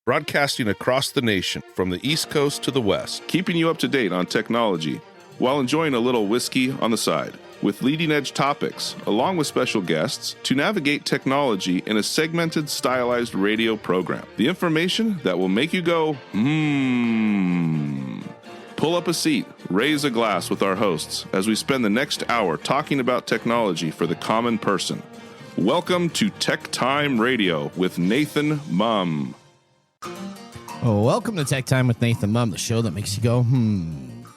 broadcasting across the nation from the East Coast to the West, keeping you up to date on technology while enjoying a little whiskey on the side, with leading-edge topics, along with special guests, to navigate technology in a segmented, stylized radio program. The information that will make you go, Pull up a seat, raise a glass with our hosts as we spend the next hour talking about technology for the common person. Welcome to TechTime Radio with Nathan Mumm. Oh, welcome to TechTime with Nathan Mumm, the show that makes you go,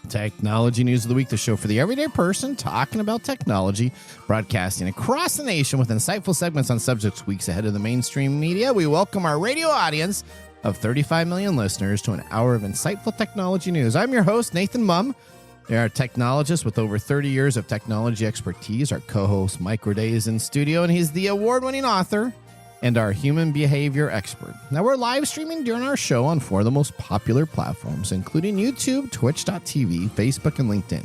Technology News of the Week, the show for the everyday person talking about technology, broadcasting across the nation with insightful segments on subjects weeks ahead of the mainstream media. We welcome our radio audience of 35 million listeners to an hour of insightful technology news. I'm your host, Nathan Mumm. They are a technologist with over 30 years of technology expertise. Our co-host, Mike Roday, is in studio, and he's the award-winning author and our human behavior expert. Now, we're live streaming during our show on 4 of the most popular platforms, including YouTube, Twitch.tv, Facebook, and LinkedIn.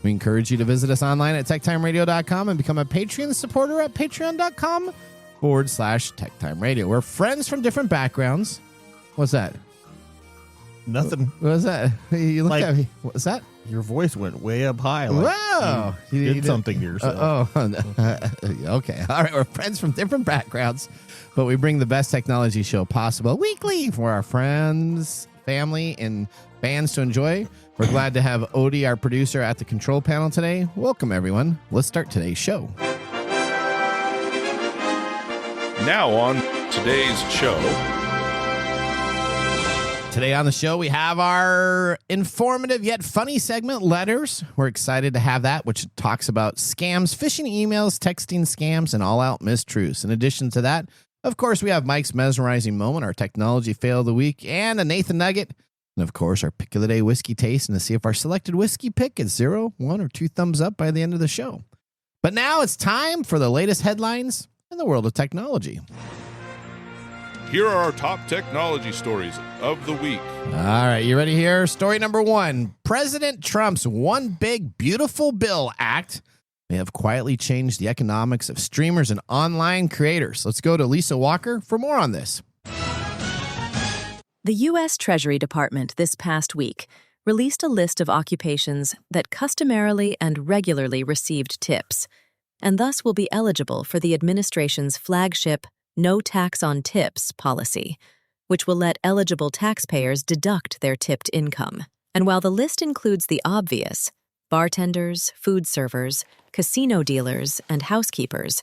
We encourage you to visit us online at techtimeradio.com and become a Patreon supporter at patreon.com/TechTimeRadio. We're friends from different backgrounds. What's that? Nothing. What was that? You looked at me. What's that? Your voice went way up high. Like Wow. you did something to yourself. Okay. All right. We're friends from different backgrounds, but we bring the best technology show possible weekly for our friends, family, and fans to enjoy. We're glad to have Odie, our producer, at the control panel today. Welcome, everyone. Let's start today's show. Now on today's show. Today on the show, we have our informative yet funny segment, Letters. We're excited to have that, which talks about scams, phishing emails, texting scams, and all-out mistruths. In addition to that, of course, we have Mike's mesmerizing moment, our technology fail of the week, and a Nathan Nugget. And, of course, our pick of the day whiskey taste, and to see if our selected whiskey pick is 0, 1, or 2 thumbs up by the end of the show. But now it's time for the latest headlines in the world of technology. Here are our top technology stories of the week. All right, you ready here? Story number 1. President Trump's One Big Beautiful Bill Act may have quietly changed the economics of streamers and online creators. Let's go to Lisa Walker for more on this. The U.S. Treasury Department this past week released a list of occupations that customarily and regularly received tips, and thus will be eligible for the administration's flagship No Tax on Tips policy, which will let eligible taxpayers deduct their tipped income. And while the list includes the obvious, bartenders, food servers, casino dealers, and housekeepers,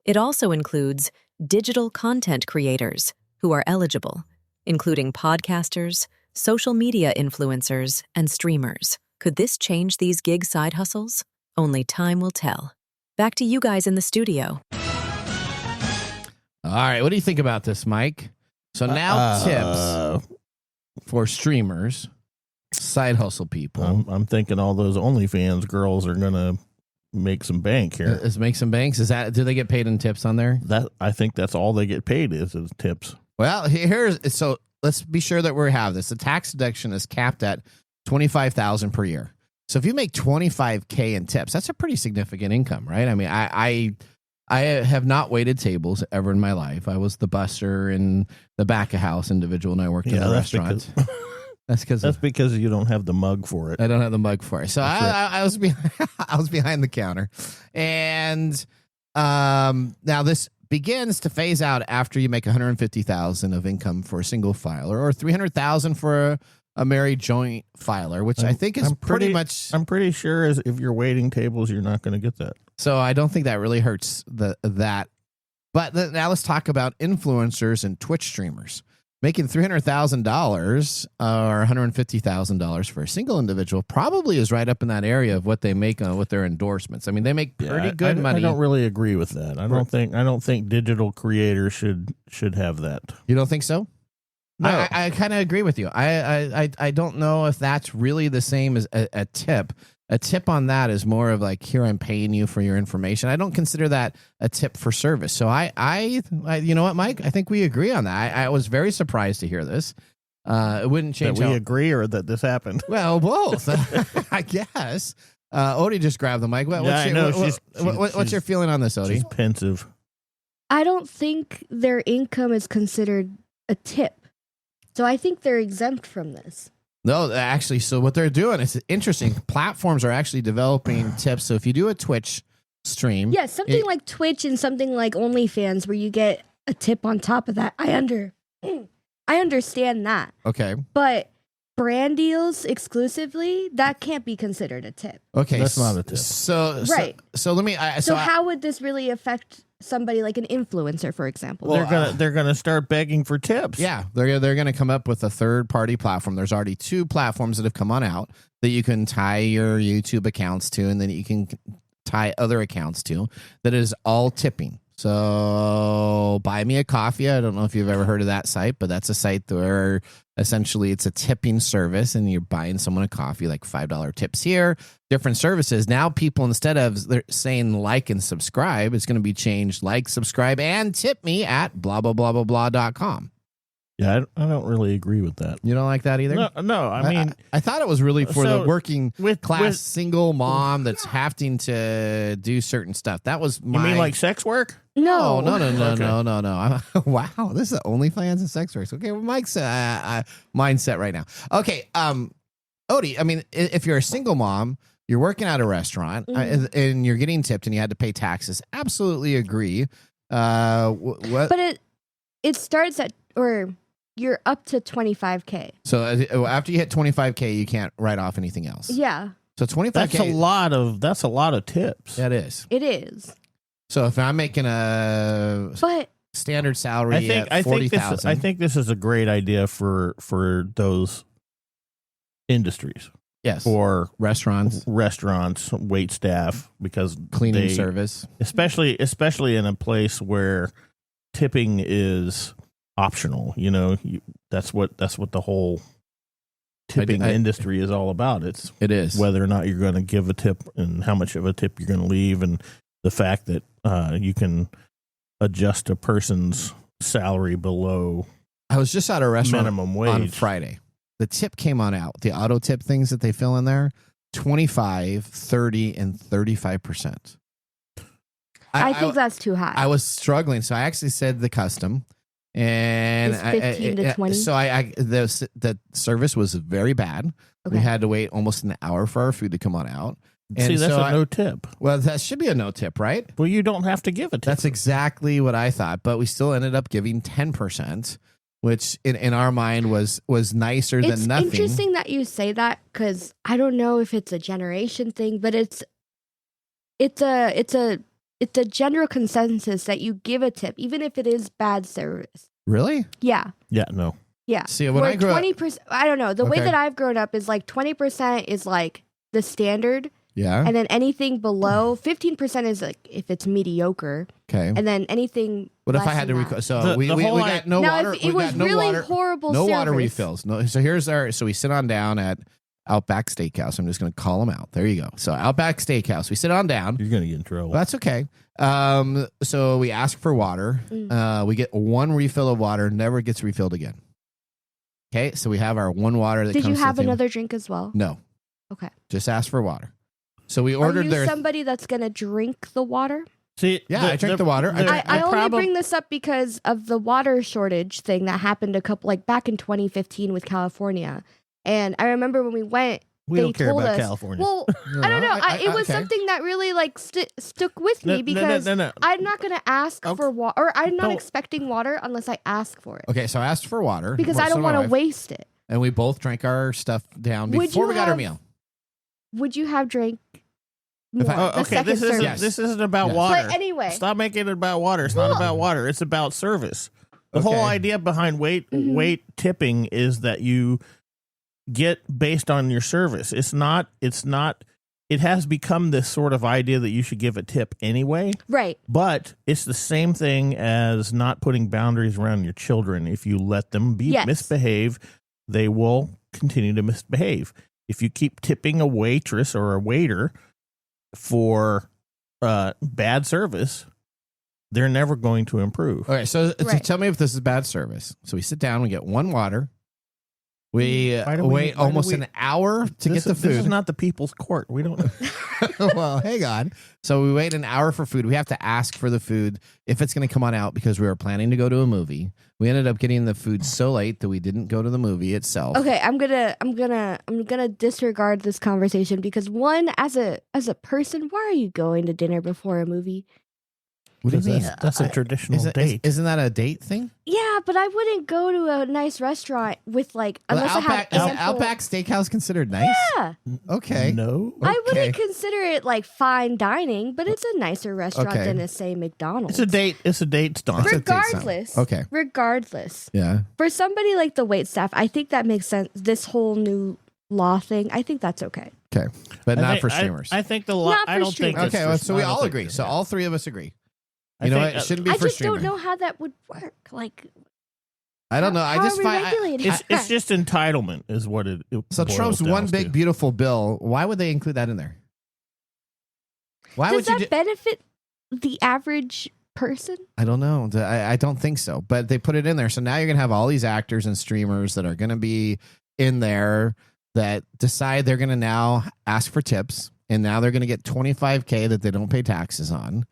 it also includes digital content creators who are eligible, including podcasters, social media influencers, and streamers. Could this change these gig side hustles? Only time will tell. Back to you guys in the studio. All right, what do you think about this, Mike? So now tips for streamers, side hustle people. I'm thinking all those OnlyFans girls are gonna make some bank here. Let's make some banks. Is that, do they get paid in tips on there? That I think that's all they get paid is tips. Well, so let's be sure that we have this. The tax deduction is capped at $25,000 per year. So if you make $25K in tips, that's a pretty significant income, right? I mean, I have not waited tables ever in my life. I was the busser in the back of house individual, and I worked in a restaurant. That's because you don't have the mug for it. I don't have the mug for it. So I was behind, I was behind the counter, and now this begins to phase out after you make $150,000 of income for a single filer, or $300,000 for a married joint filer, which I think is pretty much. I'm pretty sure if you're waiting tables, you're not going to get that. So I don't think that really hurts that. But now let's talk about influencers and Twitch streamers. Making $300,000 or $150,000 for a single individual probably is right up in that area of what they make with their endorsements. I mean, they make pretty good money. I don't really agree with that. I don't think digital creators should have that. You don't think so? No, I kind of agree with you. I don't know if that's really the same as a tip. A tip on that is more of like, here, I'm paying you for your information. I don't consider that a tip for service. So I you know what, Mike? I think we agree on that. I was very surprised to hear this. It wouldn't change. That we agree or that this happened? Well, both, I guess. Odie just grabbed the mic. What's your feeling on this, Odie? She's pensive. I don't think their income is considered a tip. So I think they're exempt from this. No, actually, so what they're doing is interesting. Platforms are actually developing tips. So if you do a Twitch stream, Yeah, something like Twitch and something like OnlyFans where you get a tip on top of that. I understand that. Okay. But brand deals exclusively, that can't be considered a tip. Okay. That's not a tip. Right. So let me. So how would this really affect somebody like an influencer, for example? They're gonna start begging for tips. Yeah, they're gonna come up with a third party platform. There's already 2 platforms that have come on out that you can tie your YouTube accounts to, and then you can tie other accounts to. That is all tipping. So Buy Me a Coffee. I don't know if you've ever heard of that site, but that's a site where essentially it's a tipping service and you're buying someone a coffee, like $5 tips here, different services. Now people, instead of they're saying like and subscribe, it's going to be changed like, subscribe, and tip me at blah, blah, blah, blah, blah.com. Yeah, I don't really agree with that. You don't like that either? No. I mean, I thought it was really for the working class with single mom that's having to do certain stuff. That was my... You mean like sex work? No. Okay. No. Wow, this is OnlyFans and sex works. Okay, well, Mike's mindset right now. Okay, Odie, I mean, if you're a single mom, you're working at a restaurant, and you're getting tipped and you had to pay taxes, absolutely agree. But it starts at, or you're up to 25K. So after you hit 25K, you can't write off anything else. Yeah. So 25K. That's a lot of tips. That is. It is. So if I'm making a standard salary at $40,000, I think this is a great idea for those industries. Yes. For restaurants, wait staff, because cleaning service, especially in a place where tipping is optional. You know, that's what the whole tipping industry is all about. It is whether or not you're going to give a tip and how much of a tip you're going to leave, and the fact that you can adjust a person's salary below. I was just at a restaurant minimum wage on Friday. The tip came on out. The auto tip things that they fill in there, 25, 30, and 35%. I think that's too high. I was struggling, so I actually said the custom, and it's 15 to 20. So the service was very bad. Okay. We had to wait almost an hour for our food to come on out. And see, that's a no tip. Well, that should be a no tip, right? Well, you don't have to give a tip. That's exactly what I thought, but we still ended up giving 10%, which in our mind was nicer than nothing. It's interesting that you say that, because I don't know if it's a generation thing, but it's a general consensus that you give a tip, even if it is bad service. Really? Yeah. Yeah. No. Yeah. See, when I grew 20%, I don't know. The way that I've grown up is like 20% is like the standard. Yeah. And then anything below 15% is like if it's mediocre. Okay. And then anything. What if I had to record? So we got no water. If it was really horrible no service. water refills. No. So here's our. So we sit on down at Outback Steakhouse. I'm just going to call them out. There you go. So Outback Steakhouse. We sit on down. You're going to get in trouble. Well, that's okay. So we ask for water. We get one refill of water. Never gets refilled again. Okay. So we have our one water that. Did comes you have to the table. another drink as well? No. Okay. Just ask for water. So we ordered Are you somebody that's going to drink the water? See, yeah, I drink the water. I only bring this up because of the water shortage thing that happened back in 2015 with California. And I remember when we went, we don't care about us, California. Well, I don't know. It was something that really stuck with me because I'm not going to ask for water, or I'm not expecting water unless I ask for it. Okay, so I asked for water because I don't want to waste it. And we both drank our stuff down before we got our meal. Would you have drank more? Okay, this isn't about water. But anyway, stop making it about water. It's not about water. It's about service. The whole idea behind wait tipping is that you get based on your service. It's not. It has become this sort of idea that you should give a tip anyway. Right. But it's the same thing as not putting boundaries around your children. If you let them misbehave, they will continue to misbehave. If you keep tipping a waitress or a waiter for bad service, they're never going to improve. Okay, so tell me if this is bad service. So we sit down, we get one water, We wait almost an hour to get the food. This is not the people's court. We don't. Well, hang on. So we wait an hour for food. We have to ask for the food if it's going to come on out because we were planning to go to a movie. We ended up getting the food so late that we didn't go to the movie itself. Okay, I'm gonna disregard this conversation because one, as a person, why are you going to dinner before a movie? What do you mean? That's a traditional date. Isn't that a date thing? Yeah, but I wouldn't go to a nice restaurant with unless I had is Outback Steakhouse considered nice? Yeah. Okay. No. Okay. I wouldn't consider it fine dining, but it's a nicer restaurant than say McDonald's. It's a date. It's a date stop. Regardless. Okay. Regardless. Yeah. For somebody like the waitstaff, I think that makes sense. This whole new law thing, I think that's okay. Okay, but not for streamers. I think the law. I don't think. Okay, so we all agree. So all three of us agree. You know what? It shouldn't be for streaming. I just don't know how that would work. I don't know. I just find it's just entitlement is what it. So Trump's one big beautiful bill. Why would they include that in there? Why Does that benefit the average person? I don't know. I don't think so. But they put it in there. So now you're gonna have all these actors and streamers that are gonna be in there that decide they're gonna now ask for tips, and now they're gonna get $25,000 that they don't pay taxes on.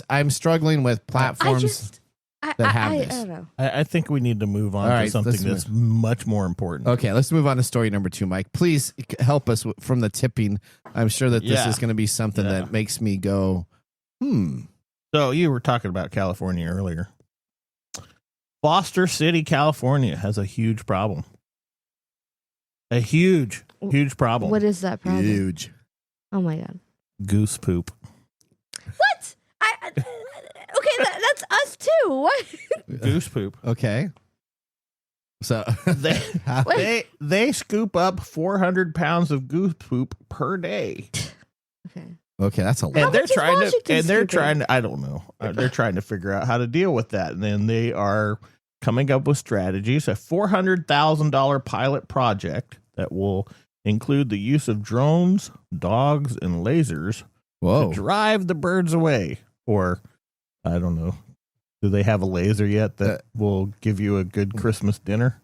I'm struggling with platforms that have this. I don't know. I think we need to move on to something that's much more important. Okay, let's move on to story number 2, Mike. Please help us from the tipping. I'm sure that this is going to be something that makes me go, So you were talking about California earlier. Foster City, California has a huge problem. A huge problem. What is that problem? Huge. Oh my God. Goose poop. What? Okay, that's us too. What? Goose poop. Okay. So they scoop up 400 pounds of goose poop per day. Okay, that's a lot. And they're trying to I don't know. They're trying to figure out how to deal with that. And then they are coming up with strategies, a $400,000 pilot project that will include the use of drones, dogs, and lasers to drive the birds away. Or, I don't know, do they have a laser yet that will give you a good Christmas dinner?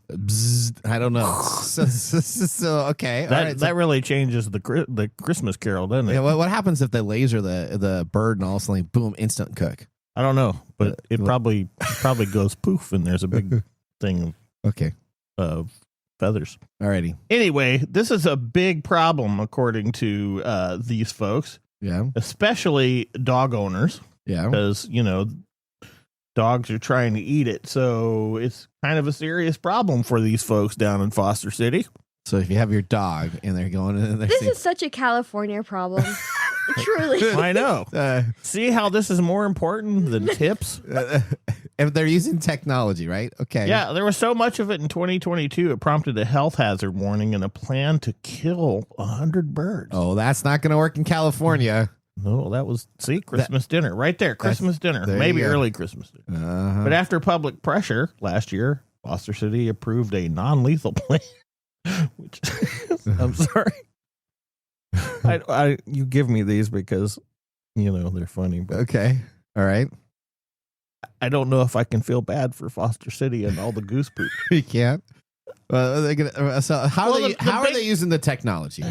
I don't know. So okay. That really changes the Christmas Carol, doesn't it? Yeah, what happens if they laser the bird and all of a sudden, boom, instant cook? I don't know, but it probably goes poof and there's a big thing of feathers. Alrighty. Anyway, this is a big problem according to these folks. Yeah. Especially dog owners. Yeah. Because, dogs are trying to eat it. So it's kind of a serious problem for these folks down in Foster City. So if you have your dog and they're going in there. This is such a California problem. Truly. I know. See how this is more important than tips? If they're using technology, right? Okay. Yeah, there was so much of it in 2022, it prompted a health hazard warning and a plan to kill 100 birds. Oh, that's not going to work in California. No, that was, Christmas dinner. Right there, Christmas dinner. Maybe early Christmas dinner. Uh-huh. But after public pressure last year, Foster City approved a non-lethal plan. Which, I'm sorry. You give me these because, they're funny. But okay. All right. I don't know if I can feel bad for Foster City and all the goose poop. You can't. So how are they using the technology?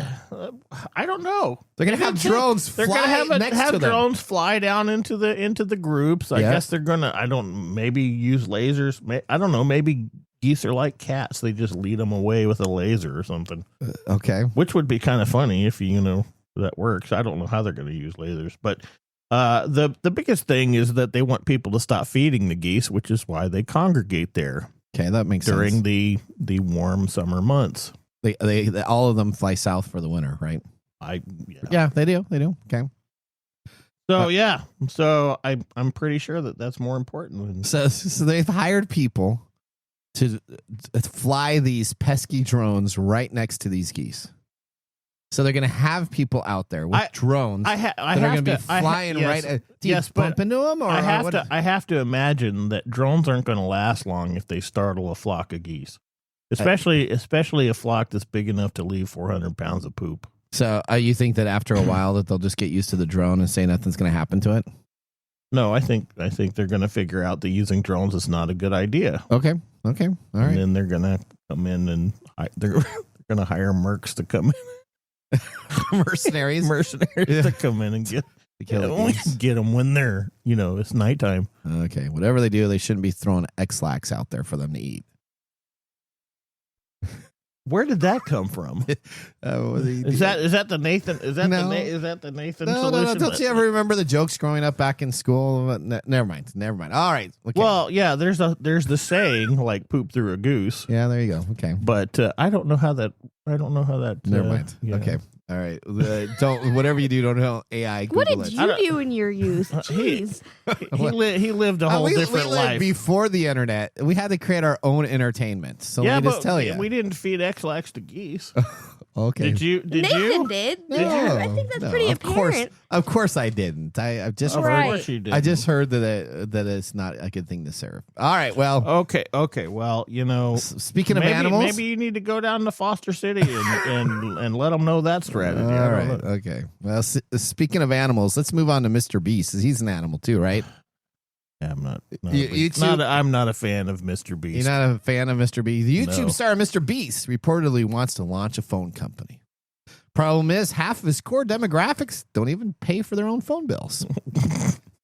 I don't know. They're going to have drones. They're going to have drones fly down into the groups. I guess they're going to. Maybe use lasers. I don't know. Maybe geese are like cats. They just lead them away with a laser or something. Okay. Which would be kind of funny if that works. I don't know how they're going to use lasers, but the biggest thing is that they want people to stop feeding the geese, which is why they congregate there. Okay, that makes sense. During the warm summer months. They all of them fly south for the winter, right? Yeah, they do. Okay. So so I'm pretty sure that's more important. So they've hired people to fly these pesky drones right next to these geese. So they're going to have people out there with drones that are going to be flying right. Do you bump into them? Or I have to imagine that drones aren't going to last long if they startle a flock of geese, especially a flock that's big enough to leave 400 pounds of poop. So you think that after a while that they'll just get used to the drone and say nothing's going to happen to it? No, I think they're going to figure out that using drones is not a good idea. Okay. All right. And then they're going to come in and they're going to hire mercs to come in. mercenaries to come in and get them when they're, it's nighttime. Okay, whatever they do, they shouldn't be throwing X-Lax out there for them to eat. Where did that come from? Is that the Nathan? Is that the Nathan solution? No. Don't you ever remember the jokes growing up back in school? Never mind. All right. Okay. Well, yeah. There's the saying like "poop through a goose." Yeah, there you go. Okay, but I don't know how that. Never mind. Okay. All right. Don't whatever you do. Don't tell AI. What did you do in your youth? Jeez. He lived a whole different life before the internet. We had to create our own entertainment. So let me just tell you, we didn't feed X-Lax to geese. Okay. Did Nathan you? did. No, Yeah, I think that's pretty apparent. Of course I didn't. I just heard. Right. Of course you did. I just heard that it's not a good thing to serve. All right. Well. Okay. Well, speaking of animals, maybe you need to go down to Foster City and let them know that strategy. All right. Okay. Well, speaking of animals, let's move on to Mr. Beast. He's an animal too, right? Yeah, I'm not a fan of Mr. Beast. You're not a fan of Mr. Beast? The YouTube star Mr. Beast reportedly wants to launch a phone company. Problem is, half of his core demographics don't even pay for their own phone bills.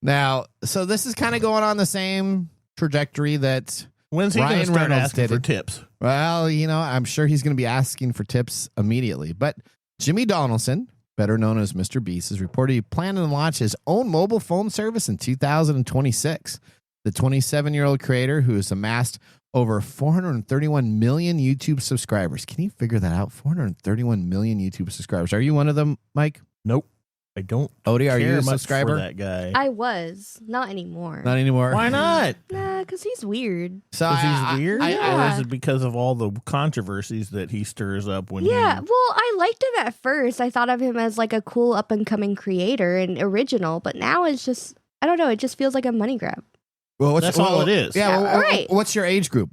Now, so this is kind of going on the same trajectory that when's he going to start asking for tips? Well, I'm sure he's going to be asking for tips immediately. But Jimmy Donaldson, better known as Mr. Beast, is reportedly planning to launch his own mobile phone service in 2026. The 27-year-old creator, who has amassed over 431 million YouTube subscribers. Can you figure that out? 431 million YouTube subscribers. Are you one of them, Mike? Nope. I don't. Odie, are you a much subscriber? For that guy. I was. Not anymore. Not anymore. Why not? Nah, because he's weird. So he's weird? Yeah. Or is it because of all the controversies that he stirs up when well, I liked him at first. I thought of him as like a cool up-and-coming creator and original, but now it's just, I don't know, it just feels like a money grab. Well, that's all it is. Yeah, right. What's your age group?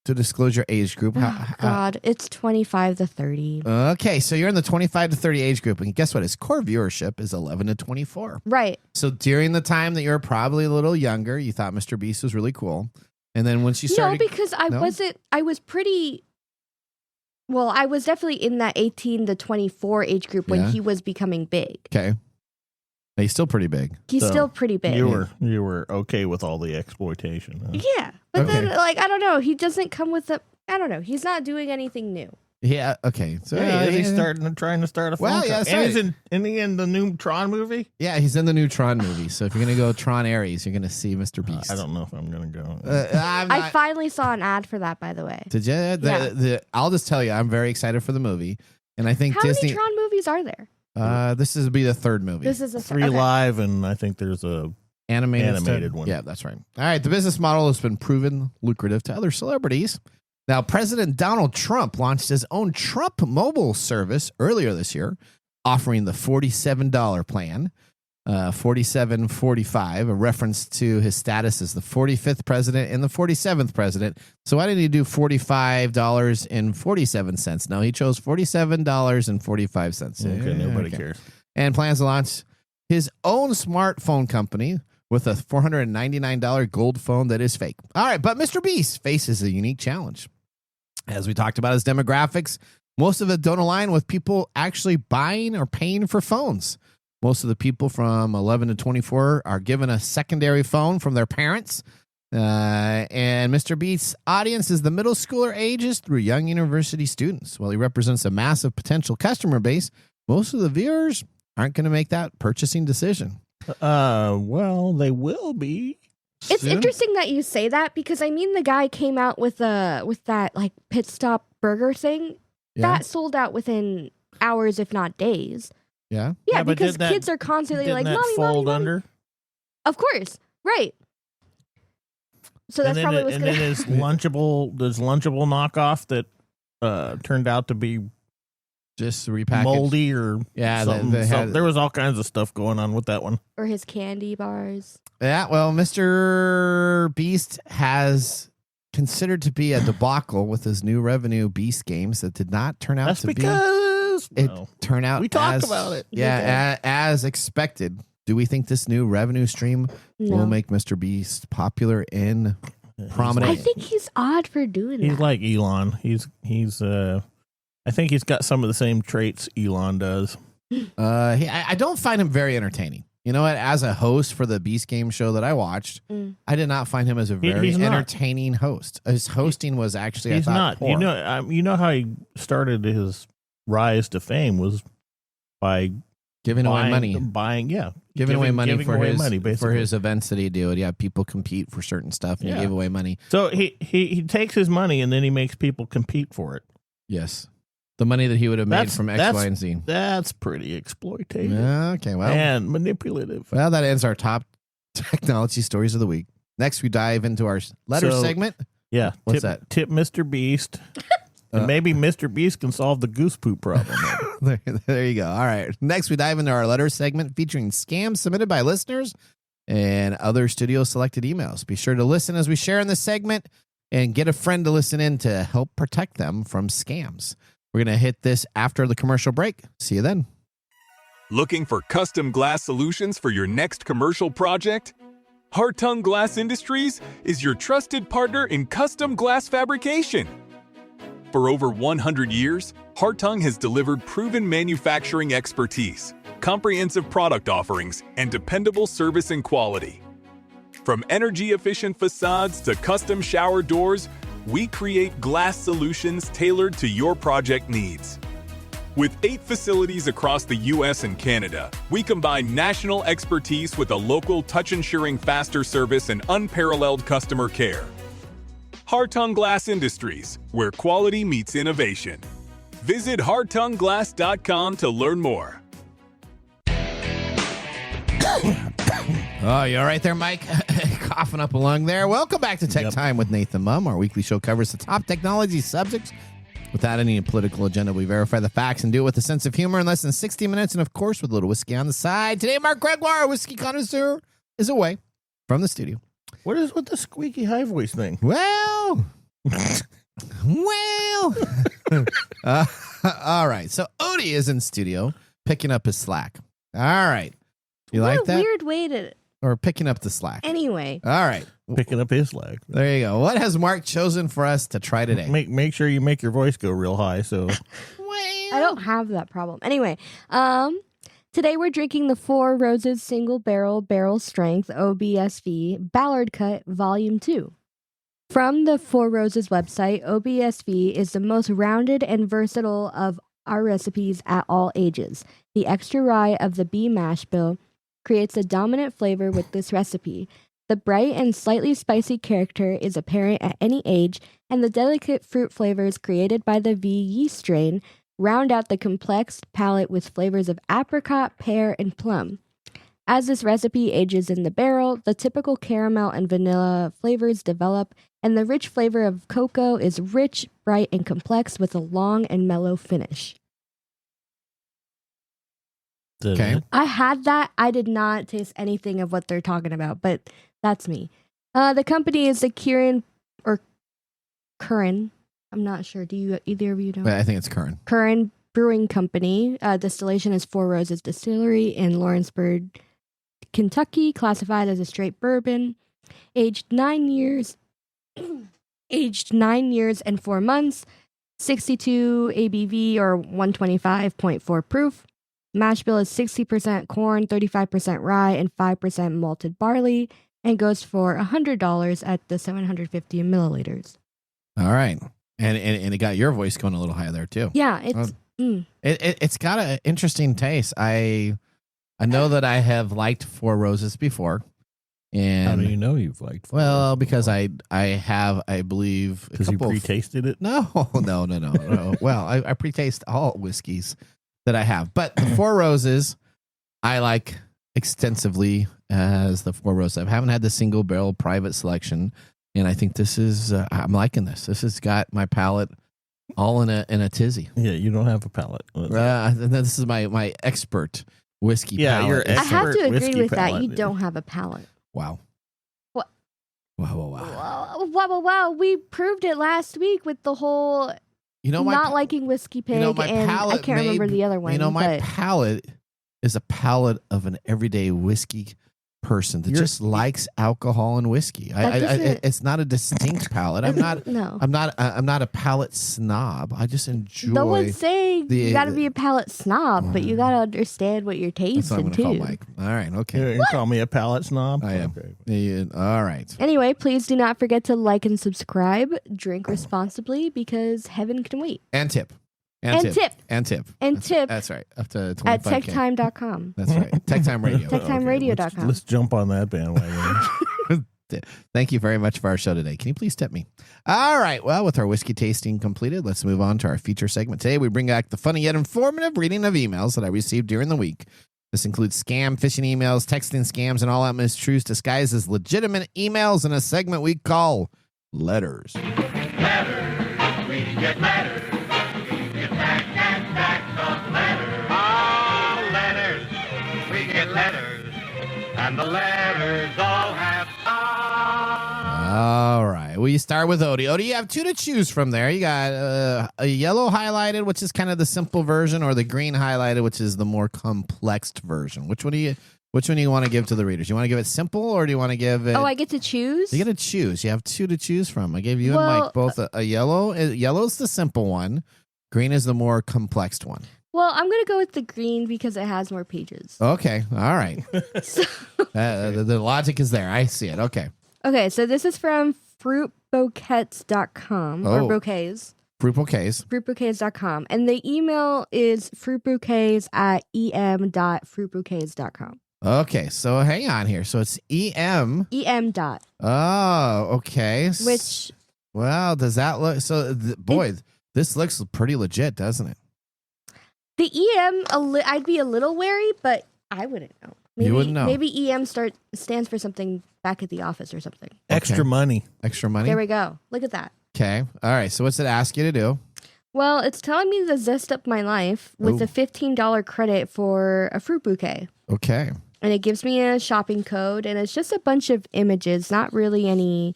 To disclose your age group. God, it's 25 to 30. Okay, so you're in the 25 to 30 age group, and guess what? His core viewership is 11 to 24. Right. So during the time that you were probably a little younger, you thought Mr. Beast was really cool. And then once you started... No, because I was definitely in that 18 to 24 age group when he was becoming big. Okay. He's still pretty big. He's still pretty big. You were okay with all the exploitation. Huh? Yeah. But then, I don't know. He doesn't come with I don't know. He's not doing anything new. Yeah, okay. So he's trying to start a phone company. And he's in the new Tron movie? Yeah, he's in the new Tron movie. So if you're going to go Tron Ares, you're going to see Mr. Beast. I don't know if I'm going to go. I finally saw an ad for that, by the way. Did you? I'll just tell you, I'm very excited for the movie. And I think How many Tron movies are there? This will be the third movie. This is the 3 live, and I think there's a animated one. Yeah, that's right. All right, the business model has been proven lucrative to other celebrities. Now, President Donald Trump launched his own Trump mobile service earlier this year, offering the $47 plan, $47.45, a reference to his status as the 45th president and the 47th president. So why didn't he do $45.47? No, he chose $47.45. Okay, nobody cares. And plans to launch his own smartphone company with a $499 gold phone that is fake. All right, but Mr. Beast faces a unique challenge. As we talked about his demographics, most of it don't align with people actually buying or paying for phones. Most of the people from 11 to 24 are given a secondary phone from their parents. And Mr. Beast's audience is the middle schooler ages through young university students. While he represents a massive potential customer base, most of the viewers aren't going to make that purchasing decision. Well, they will be. It's interesting that you say that because the guy came out with that like pit stop burger thing that sold out within hours, if not days. Yeah. Yeah, because kids are constantly like, "Mommy, fold mommy, under." Mommy. Of course, right. So that's probably what's going to happen. And then there's Lunchable knockoff that turned out to be just repackaged, moldy or something. There was all kinds of stuff going on with that one. Or his candy bars. Yeah, well, Mr. Beast has considered to be a debacle with his new revenue Beast games that did not turn out be. It turned out. We talked about it. Yeah, as expected. Do we think this new revenue stream will make Mr. Beast popular in prominent. I think he's odd for doing that. He's like Elon. He's I think he's got some of the same traits Elon does. I don't find him very entertaining. You know what? As a host for the Beast Game show that I watched, I did not find him as a very entertaining host. His hosting was actually, he's I thought, not. poor. You know how he started his rise to fame was by giving away money, giving away money basically. for his events that he do. Yeah, people compete for certain stuff, and he gave away money. So he takes his money and then he makes people compete for it. Yes. The money that he would have made from X, Y, and Z. That's pretty exploitative. Okay, well. And manipulative. Well, that ends our top technology stories of the week. Next, we dive into our letter segment. Yeah. What's that? Tip Mr. Beast. And maybe Mr. Beast can solve the goose poop problem. There you go. All right. Next, we dive into our letter segment featuring scams submitted by listeners and other studio selected emails. Be sure to listen as we share in this segment and get a friend to listen in to help protect them from scams. We're going to hit this after the commercial break. See you then. Looking for custom glass solutions for your next commercial project? Hartung Glass Industries is your trusted partner in custom glass fabrication. For over 100 years, Hartung has delivered proven manufacturing expertise, comprehensive product offerings, and dependable service and quality. From energy-efficient facades to custom shower doors, we create glass solutions tailored to your project needs. With 8 facilities across the U.S. and Canada, we combine national expertise with a local touch-ensuring faster service and unparalleled customer care. Hartung Glass Industries, where quality meets innovation. Visit hartungglass.com to learn more. Oh, you all right there, Mike? Coughing up a lung there. Welcome back to Tech Time with Nathan Mum. Our weekly show covers the top technology subjects without any political agenda. We verify the facts and do it with a sense of humor in less than 60 minutes, and of course with a little whiskey on the side. Today, Mark Gregoire, our whiskey connoisseur, is away from the studio. What is with the squeaky high voice thing? Well, all right. So Odie is in studio picking up his slack. All right. You like that? Weird way to... Or picking up the slack. Anyway. All right. Picking up his slack. There you go. What has Mark chosen for us to try today? Make sure you make your voice go real high. So I don't have that problem. Anyway, today we're drinking the Four Roses Single Barrel Strength OBSV Ballard Cut Volume 2. From the Four Roses website, OBSV is the most rounded and versatile of our recipes at all ages. The extra rye of the bee mash bill creates a dominant flavor with this recipe. The bright and slightly spicy character is apparent at any age, and the delicate fruit flavors created by the V yeast strain round out the complex palate with flavors of apricot, pear, and plum. As this recipe ages in the barrel, the typical caramel and vanilla flavors develop, and the rich flavor of cocoa is rich, bright, and complex with a long and mellow finish. Okay. I had that. I did not taste anything of what they're talking about, but that's me. The company is the Curran. I'm not sure. Do you either of you know? I think it's Curran. Curran Brewing Company. Distillation is Four Roses Distillery in Lawrenceburg, Kentucky, classified as a straight bourbon, aged 9 years. Aged 9 years and 4 months, 62 ABV or 125.4 proof. Mash bill is 60% corn, 35% rye, and 5% malted barley, and goes for $100 at the 750 milliliters. All right, and it got your voice going a little higher there too. Yeah, it's it's got an interesting taste. I know that I have liked Four Roses before. And how do you know you've liked Four Well, Roses because before? I have, I believe, because you pre-tasted it. No. Well, I pre-taste all whiskeys that I have, but the Four Roses I like extensively as the Four Roses. I haven't had the single barrel private selection, and I think this is I'm liking this. This has got my palate all in a tizzy. Yeah, you don't have a palate. This is my expert whiskey. Yeah, palate. you're I have to agree with palate. that. You don't have a palate. Wow. What? Wow. Wow. We proved it last week with the whole not liking Whiskey Pig, my and I can't remember the other one. My palate is a palate of an everyday whiskey person that just likes alcohol and whiskey. It's not a distinct palate. I'm not. No. I'm not a palate snob. I just enjoy. No one's saying you got to be a palate snob, but you got to understand what you're tasting that's what I'm too. call Mike. All right. Okay. You call me a palate snob? I am. Okay. Yeah, all right. Anyway, please do not forget to like and subscribe. Drink responsibly because heaven can wait. And tip. And tip. That's right. Up to 25K. At techtime.com. That's right. TechTime Radio. TechTimeRadio.com. Let's jump on that bandwagon. Thank you very much for our show today. Can you please tip me? All right. Well, with our whiskey tasting completed, let's move on to our feature segment. Today, we bring back the funny yet informative reading of emails that I received during the week. This includes scam, phishing emails, texting scams, and all that mistruths disguised as legitimate emails in a segment we call Letters. Letters. We get letters. We get back and back of letters. Oh, letters. We get letters. And the letters all have All right. We start with Odie. Odie, you have two to choose from there. You got a yellow highlighted, which is kind of the simple version, or the green highlighted, which is the more complex version. Which one do you want to give to the readers? You want to give it simple, or do you want to give it... Oh, I get to choose? You get to choose. You have two to choose from. I gave you and Mike both a yellow. Yellow's the simple one. Green is the more complex one. Well, I'm going to go with the green because it has more pages. Okay. All right. The logic is there. I see it. Okay. Okay, so this is from fruitbouquets.com or bouquets. Fruit bouquets. Fruitbouquets.com. And the email is fruitbouquets@em.fruitbouquets.com. Okay, so hang on here. So it's EM. EM dot. Oh, okay. Which... Well, does that look... So, this looks pretty legit, doesn't it? The EM, I'd be a little wary, but I wouldn't know. You wouldn't know. Maybe EM stands for something back at the office or something. Extra money. Extra money? There we go. Look at that. Okay. All right. So what's it ask you to do? Well, it's telling me to zest up my life with a $15 credit for a fruit bouquet. Okay. And it gives me a shopping code, and it's just a bunch of images, not really any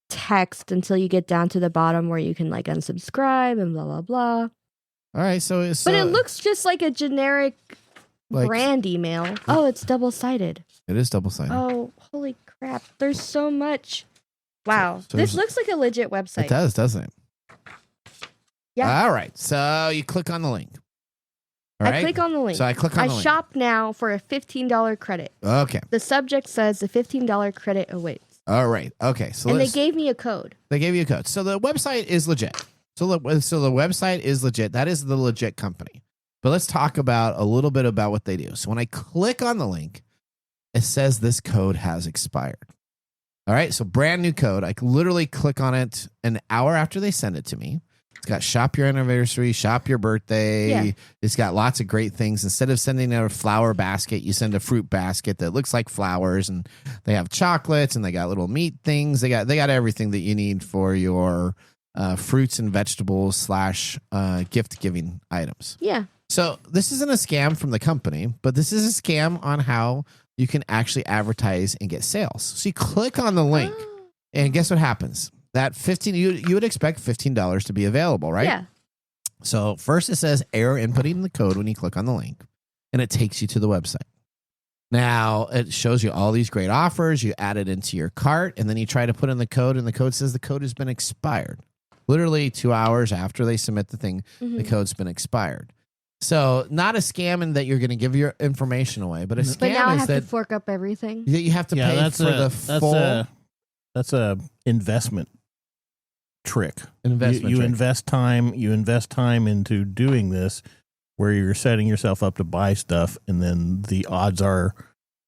text until you get down to the bottom where you can like unsubscribe and blah, blah, blah. All right. But it looks just like a generic... brand email. Oh, it's double-sided. It is double-sided. Oh, holy crap. There's so much. Wow. So this looks like a legit website. It does, doesn't it? Yeah. All right. So you click on the link. All right? I click on the link. So I click on the link. I shop now for a $15 credit. Okay. The subject says the $15 credit awaits. All right. Okay. So they gave me a code. They gave you a code. So the website is legit. So the website is legit. That is the legit company. But let's talk about a little bit about what they do. So when I click on the link, it says this code has expired. All right. So brand new code. I literally click on it an hour after they send it to me. It's got shop your anniversary, shop your birthday. Yeah. It's got lots of great things. Instead of sending a flower basket, you send a fruit basket that looks like flowers, and they have chocolates and they got little meat things. They got everything that you need for your fruits and vegetables / gift giving items. Yeah. So this isn't a scam from the company, but this is a scam on how you can actually advertise and get sales. So you click on the link, and guess what happens? That you would expect $15 to be available, right? Yeah. So first it says error inputting the code when you click on the link, and it takes you to the website. Now it shows you all these great offers. You add it into your cart, and then you try to put in the code, and the code says the code has been expired. Literally 2 hours after they submit the thing, the code's been expired. So not a scam in that you're going to give your information away, but a scam but now I is have that to fork up everything. you have to pay for the full. That's a investment trick. You invest time. You invest time into doing this, where you're setting yourself up to buy stuff, and then the odds are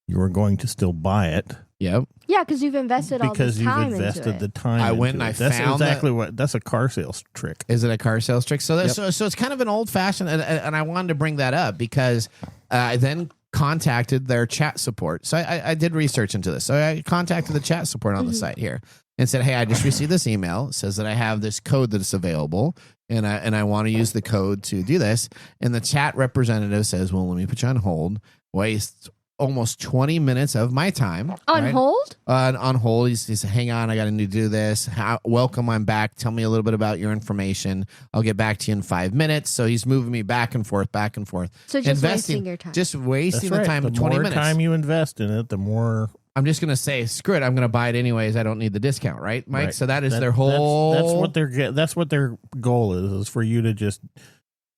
you are going to still buy it. Yep. Yeah, because you've invested all this time you've invested into the it. time. I went and I that's found exactly what. That's a car sales trick. Is it a car sales trick? So Yep. so it's kind of an old fashioned, and I wanted to bring that up because I then contacted their chat support. So I did research into this. So I contacted the chat support on the site here and said, hey, I just received this email. It says that I have this code that's available, and I want to use the code to do this. And the chat representative says, well, let me put you on hold. almost 20 minutes of my time. On hold? On hold. He's hang on, I got to need to do this. Welcome, I'm back. Tell me a little bit about your information. I'll get back to you in 5 minutes. So he's moving me back and forth. So just wasting your time. Just wasting That's the time of 20 minutes. The more time you invest in it, the more... I'm just going to say, screw it. I'm going to buy it anyways. I don't need the discount, right, Mike? Right. So that is their whole... That's what their goal is for you to just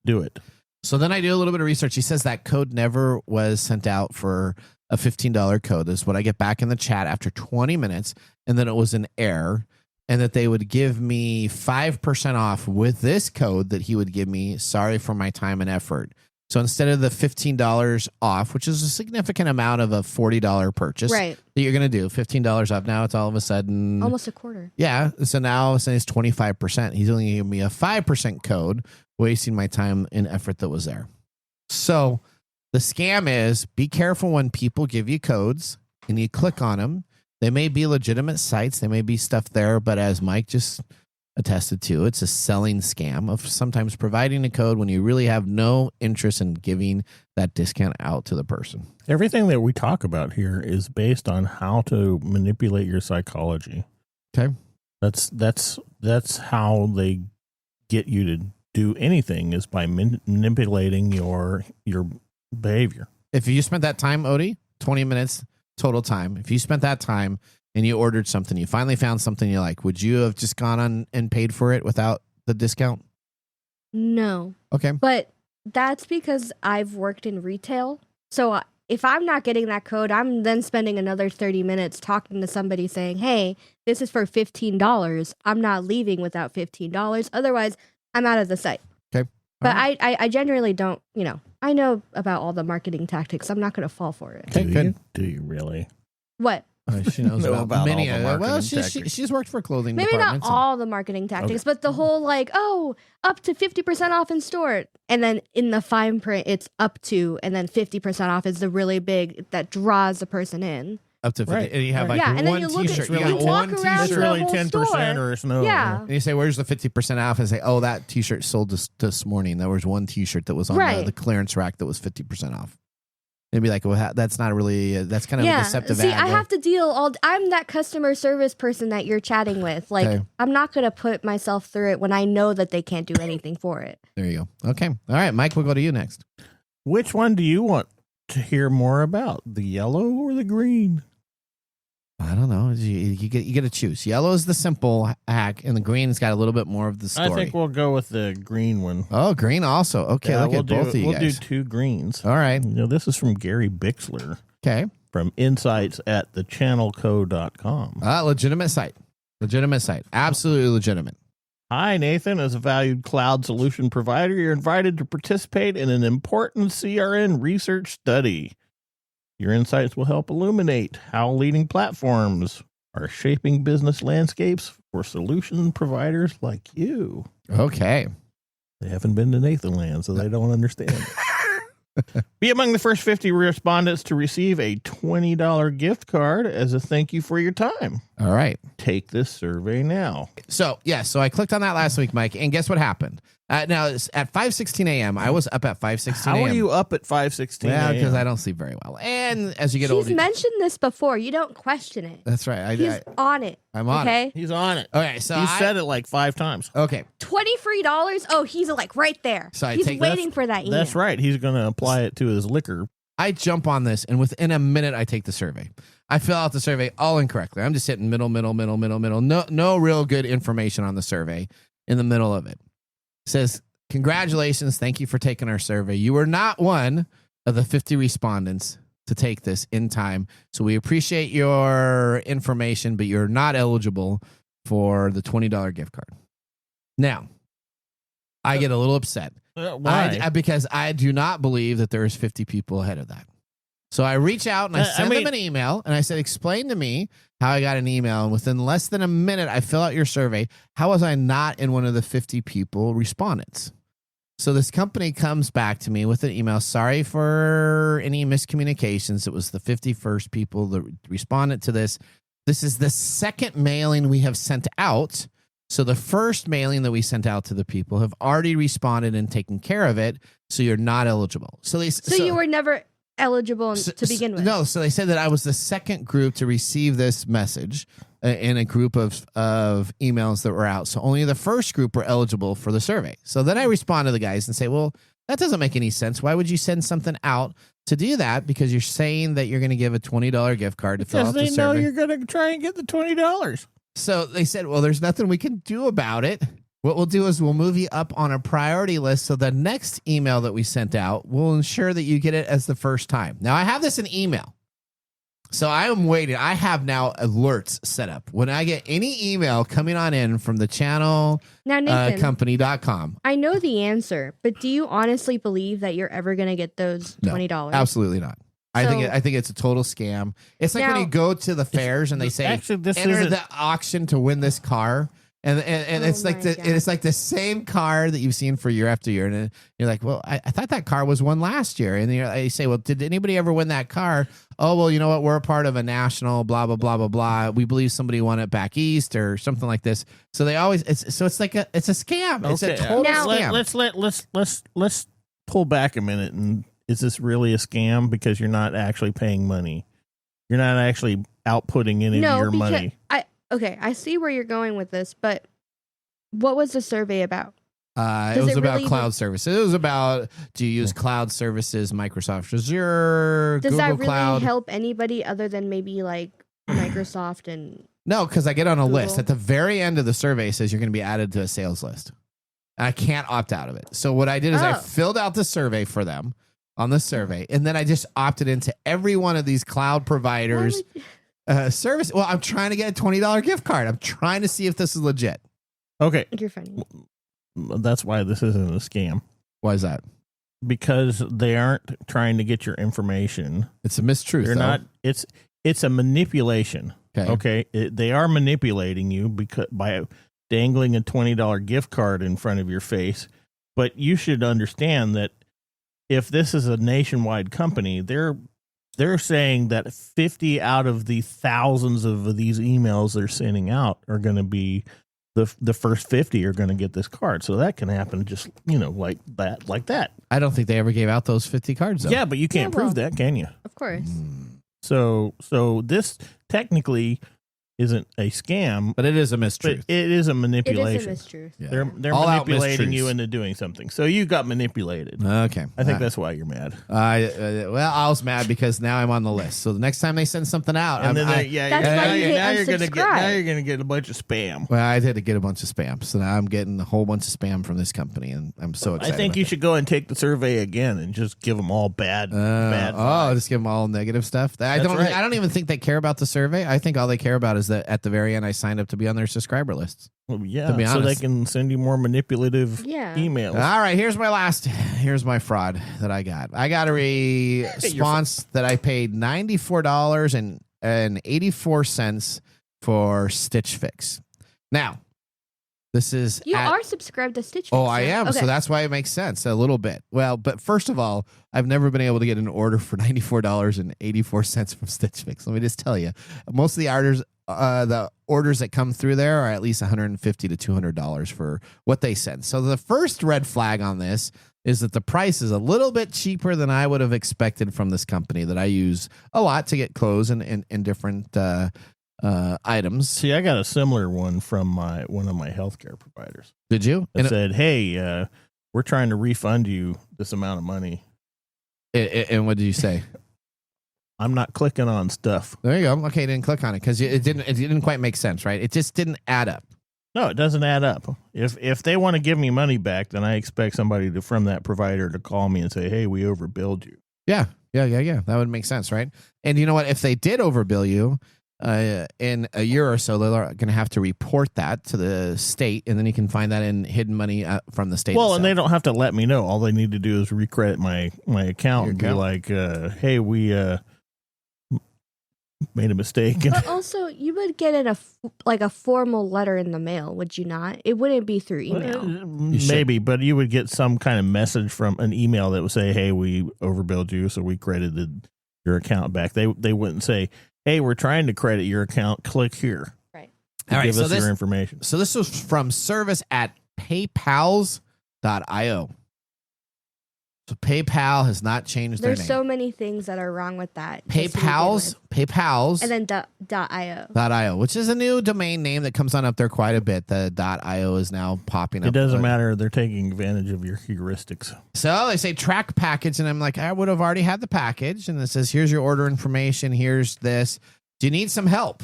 do it. So then I do a little bit of research. He says that code never was sent out for a $15 code. This is what I get back in the chat after 20 minutes, and then it was an error, and that they would give me 5% off with this code that he would give me. Sorry for my time and effort. So instead of the $15 off, which is a significant amount of a $40 purchase that you're going to do, $15 off. Now it's all of a sudden... almost a quarter. Yeah. So now it's 25%. He's only giving me a 5% code, wasting my time and effort that was there. So the scam is, be careful when people give you codes and you click on them. They may be legitimate sites. They may be stuff there. But as Mike just attested to, it's a selling scam of sometimes providing a code when you really have no interest in giving that discount out to the person. Everything that we talk about here is based on how to manipulate your psychology. Okay. That's how they get you to do anything, is by manipulating your behavior. If you spent that time, Odie, 20 minutes total time, if you spent that time and you ordered something, you finally found something you like, would you have just gone on and paid for it without the discount? No. Okay. But that's because I've worked in retail. So if I'm not getting that code, I'm then spending another 30 minutes talking to somebody saying, hey, this is for $15. I'm not leaving without $15. Otherwise, I'm out of the site. Okay. But I generally don't, I know about all the marketing tactics. I'm not going to fall for it. Okay, Do you really? What? She knows about many all the of it. Well, marketing she's worked for clothing Maybe not departments. all the marketing tactics, but the whole up to 50% off in store. And then in the fine print, it's up to, and then 50% off is the really big that draws the person in. Up to 50. Right. And you have like and then one you look t-shirt. at, You got walk one around It's to t-shirt. the really whole 10% store. or no. Yeah. And you say, where's the 50% off? And say, oh, that t-shirt sold this morning. There was one t-shirt that was on the clearance rack that was 50% off. They'd be like, well, that's not really, that's kind of a deceptive See, ad. I have to I'm that customer service person that you're chatting with. I'm not going to put myself through it when I know that they can't do anything for it. There you go. Okay. All right, Mike, we'll go to you next. Which one do you want to hear more about? The yellow or the green? I don't know. You get to choose. Yellow is the simple hack, and the green's got a little bit more of the story. I think we'll go with the green one. Oh, green also. Okay, look at both of you guys. We'll do two greens. All right. This is from Gary Bixler. Okay. From insights at thechannelco.com. Legitimate site. Absolutely legitimate. Hi, Nathan. As a valued cloud solution provider, you're invited to participate in an important CRN research study. Your insights will help illuminate how leading platforms are shaping business landscapes for solution providers like you. Okay. They haven't been to Nathanland, so they don't understand. Be among the first 50 respondents to receive a $20 gift card as a thank you for your time. All right. Take this survey now. So I clicked on that last week, Mike, and guess what happened? Now, it's at 5:16 a.m., I was up at 5:16 a.m. How are you up at 5:16 Well, a.m.? because I don't sleep very well. And as you get older... He's mentioned this before. You don't question it. That's right. He's on it. I'm on it. He's on it. Okay, so He said it like 5 times. Okay. $23? Oh, he's like right there. So he's waiting for that email. That's right. He's going to apply it to his liquor. I jump on this, and within a minute, I take the survey. I fill out the survey all incorrectly. I'm just hitting middle. No real good information on the survey in the middle of it. It says, congratulations. Thank you for taking our survey. You were not one of the 50 respondents to take this in time. So we appreciate your information, but you're not eligible for the $20 gift card. Now, I get a little upset. Why? Because I do not believe that there's 50 people ahead of that. So I reach out and I send them an email and I said, explain to me how I got an email. And within less than a minute, I fill out your survey. How was I not in one of the 50 people respondents? So this company comes back to me with an email. Sorry for any miscommunications. It was the 51st people that responded to this. This is the second mailing we have sent out. So the first mailing that we sent out to the people have already responded and taken care of it. So you're not eligible. So you were never eligible to begin with. No, so they said that I was the second group to receive this message in a group of emails that were out. So only the first group were eligible for the survey. So then I respond to the guys and say, well, that doesn't make any sense. Why would you send something out to do that? Because you're saying that you're going to give a $20 gift card to fill out the survey. Because they know you're going to try and get the $20. So they said, well, there's nothing we can do about it. What we'll do is we'll move you up on a priority list. So the next email that we sent out will ensure that you get it as the first time. Now I have this in email. So I am waiting. I have now alerts set up. When I get any email coming on in from the channel now, Nathan, company.com. I know the answer, but do you honestly believe that you're ever going to get those $20? No, absolutely not. I think it's a total scam. It's like when you go to the fairs and they say, enter the auction to win this car. And it's like it's like the same car that you've seen for year after year, and you're like, well, I thought that car was won last year, and you say, well, did anybody ever win that car? Oh, well, you know what? We're a part of a national blah blah blah blah blah. We believe somebody won it back east or something like this. So they always it's a scam. It's a total scam. Let's pull back a minute. And is this really a scam? Because you're not actually paying money. You're not actually outputting any of your money. Okay, I see where you're going with this, but what was the survey about? It was about cloud services. It was about, do you use cloud services, Microsoft Azure, Does Google that really Cloud? help anybody other than maybe like Microsoft and No, because I get on a Google? list. At the very end of the survey, it says you're going to be added to a sales list. And I can't opt out of it. So what I did is I filled out the survey for them on the survey, and then I just opted into every one of these cloud providers' service. Well, I'm trying to get a $20 gift card. I'm trying to see if this is legit. Okay. You're funny. That's why this isn't a scam. Why is that? Because they aren't trying to get your information. It's a mistruth. They're not. It's a manipulation. Okay. They are manipulating you by dangling a $20 gift card in front of your face. But you should understand that if this is a nationwide company, they're saying that 50 out of the thousands of these emails they're sending out are going to be the first 50 are going to get this card. So that can happen just, like that. I don't think they ever gave out those 50 cards, though. Yeah, but you can't prove that, can you? Of course. So this technically isn't a scam, but it is a mistruth. It is a manipulation. It is a mistruth. Yeah. They're manipulating you into doing something. So you got manipulated. Okay. I think that's why you're mad. Well, I was mad because now I'm on the list. So the next time they send something out, now you're gonna get a bunch of spam. Well, I did get a bunch of spam, so now I'm getting a whole bunch of spam from this company, and I'm so excited. I think you should go and take the survey again and just give them all bad. Just give them all negative stuff. I don't even think they care about the survey. I think all they care about is that at the very end I signed up to be on their subscriber list. Well, yeah, to be honest, so they can send you more manipulative emails. All right, here's my fraud that I got. I got a response that I paid $94.84 for Stitch Fix. Now, this is you are subscribed to Stitch Fix. Oh, I am. Okay. So that's why it makes sense a little bit. Well, but first of all, I've never been able to get an order for $94.84 from Stitch Fix. Let me just tell you, most of the orders that come through there are at least $150 to $200 for what they send. So the first red flag on this is that the price is a little bit cheaper than I would have expected from this company that I use a lot to get clothes and different items. See, I got a similar one from one of my healthcare providers. Did you? It said, hey, we're trying to refund you this amount of money. And what did you say? I'm not clicking on stuff. There you go. Okay, didn't click on it because it didn't quite make sense, right? It just didn't add up. No, it doesn't add up. If they want to give me money back, then I expect somebody from that provider to call me and say, hey, we overbilled you. Yeah. That would make sense, right? And you know what? If they did overbill you in a year or so, they're going to have to report that to the state, and then you can find that in hidden money from the state. Well, itself. And they don't have to let me know. All they need to do is recredit my account and be like, hey, we made a mistake. But also, you would get a formal letter in the mail, would you not? It wouldn't be through email. Maybe, but you would get some kind of message from an email that would say, hey, we overbilled you, so we credited your account back. They wouldn't say, hey, we're trying to credit your account. Click here. Right. All right, give us your information. So this was from service at paypals.io. So PayPal has not changed their name. There's so many things that are wrong with that. PayPal's, and then .io. .io, which is a new domain name that comes on up there quite a bit. The .io is now popping up. It doesn't matter. They're taking advantage of your heuristics. So they say track package, and I'm like, I would have already had the package. And it says, here's your order information. Here's this. Do you need some help?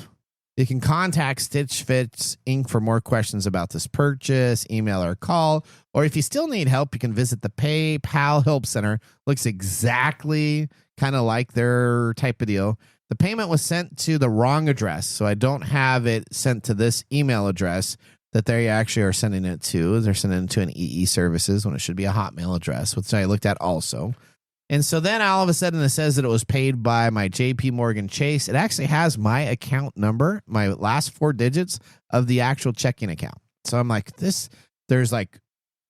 You can contact Stitch Fix Inc. for more questions about this purchase, email or call. Or if you still need help, you can visit the PayPal Help Center. Looks exactly kind of like their type of deal. The payment was sent to the wrong address, so I don't have it sent to this email address that they actually are sending it to. They're sending it to an EE Services when it should be a Hotmail address, which I looked at also. And so then all of a sudden it says that it was paid by my JP Morgan Chase. It actually has my account number, my last 4 digits of the actual checking account. So I'm like, there's like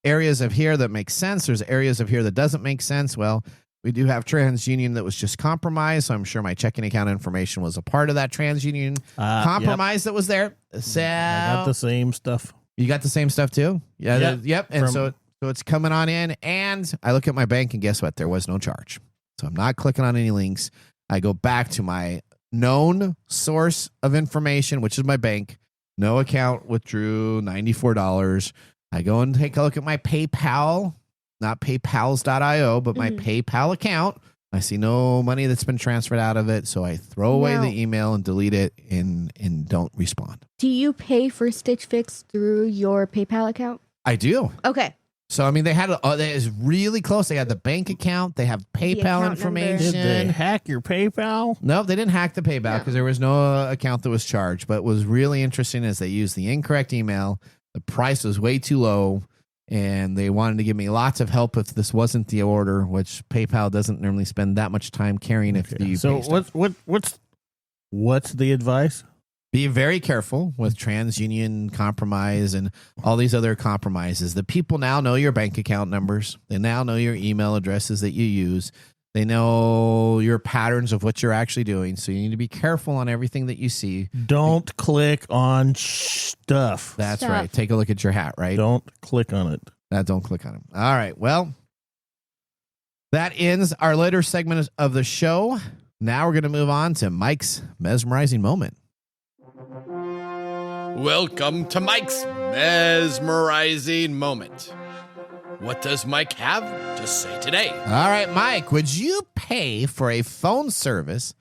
areas of here that make sense. There's areas of here that doesn't make sense. Well, we do have TransUnion that was just compromised. So I'm sure my checking account information was a part of that TransUnion compromise that was there. So I got the same stuff. You got the same stuff too? Yeah. Yep. And so it's coming on in, and I look at my bank, and guess what? There was no charge. So I'm not clicking on any links. I go back to my known source of information, which is my bank. No account withdrew $94. I go and take a look at my PayPal, not PayPals.io, but my PayPal account. I see no money that's been transferred out of it, so I throw away the email and delete it and don't respond. Do you pay for Stitch Fix through your PayPal account? I do. Okay. So, I mean, they had they is really close. They had the bank account. They have PayPal information. Did they hack your PayPal? No, they didn't hack the PayPal because there was no account that was charged. But what was really interesting is they used the incorrect email. The price was way too low, and they wanted to give me lots of help if this wasn't the order, which PayPal doesn't normally spend that much time carrying. If you so what's the advice? Be very careful with TransUnion compromise and all these other compromises. The people now know your bank account numbers. They now know your email addresses that you use. They know your patterns of what you're actually doing. So you need to be careful on everything that you see. Don't click on stuff. That's right. Take a look at your hat, right? Don't click on it. Don't click on it. All right. Well, that ends our later segment of the show. Now we're going to move on to Mike's mesmerizing moment. Welcome to Mike's mesmerizing moment. What does Mike have to say today? All right, Mike, would you pay for a phone service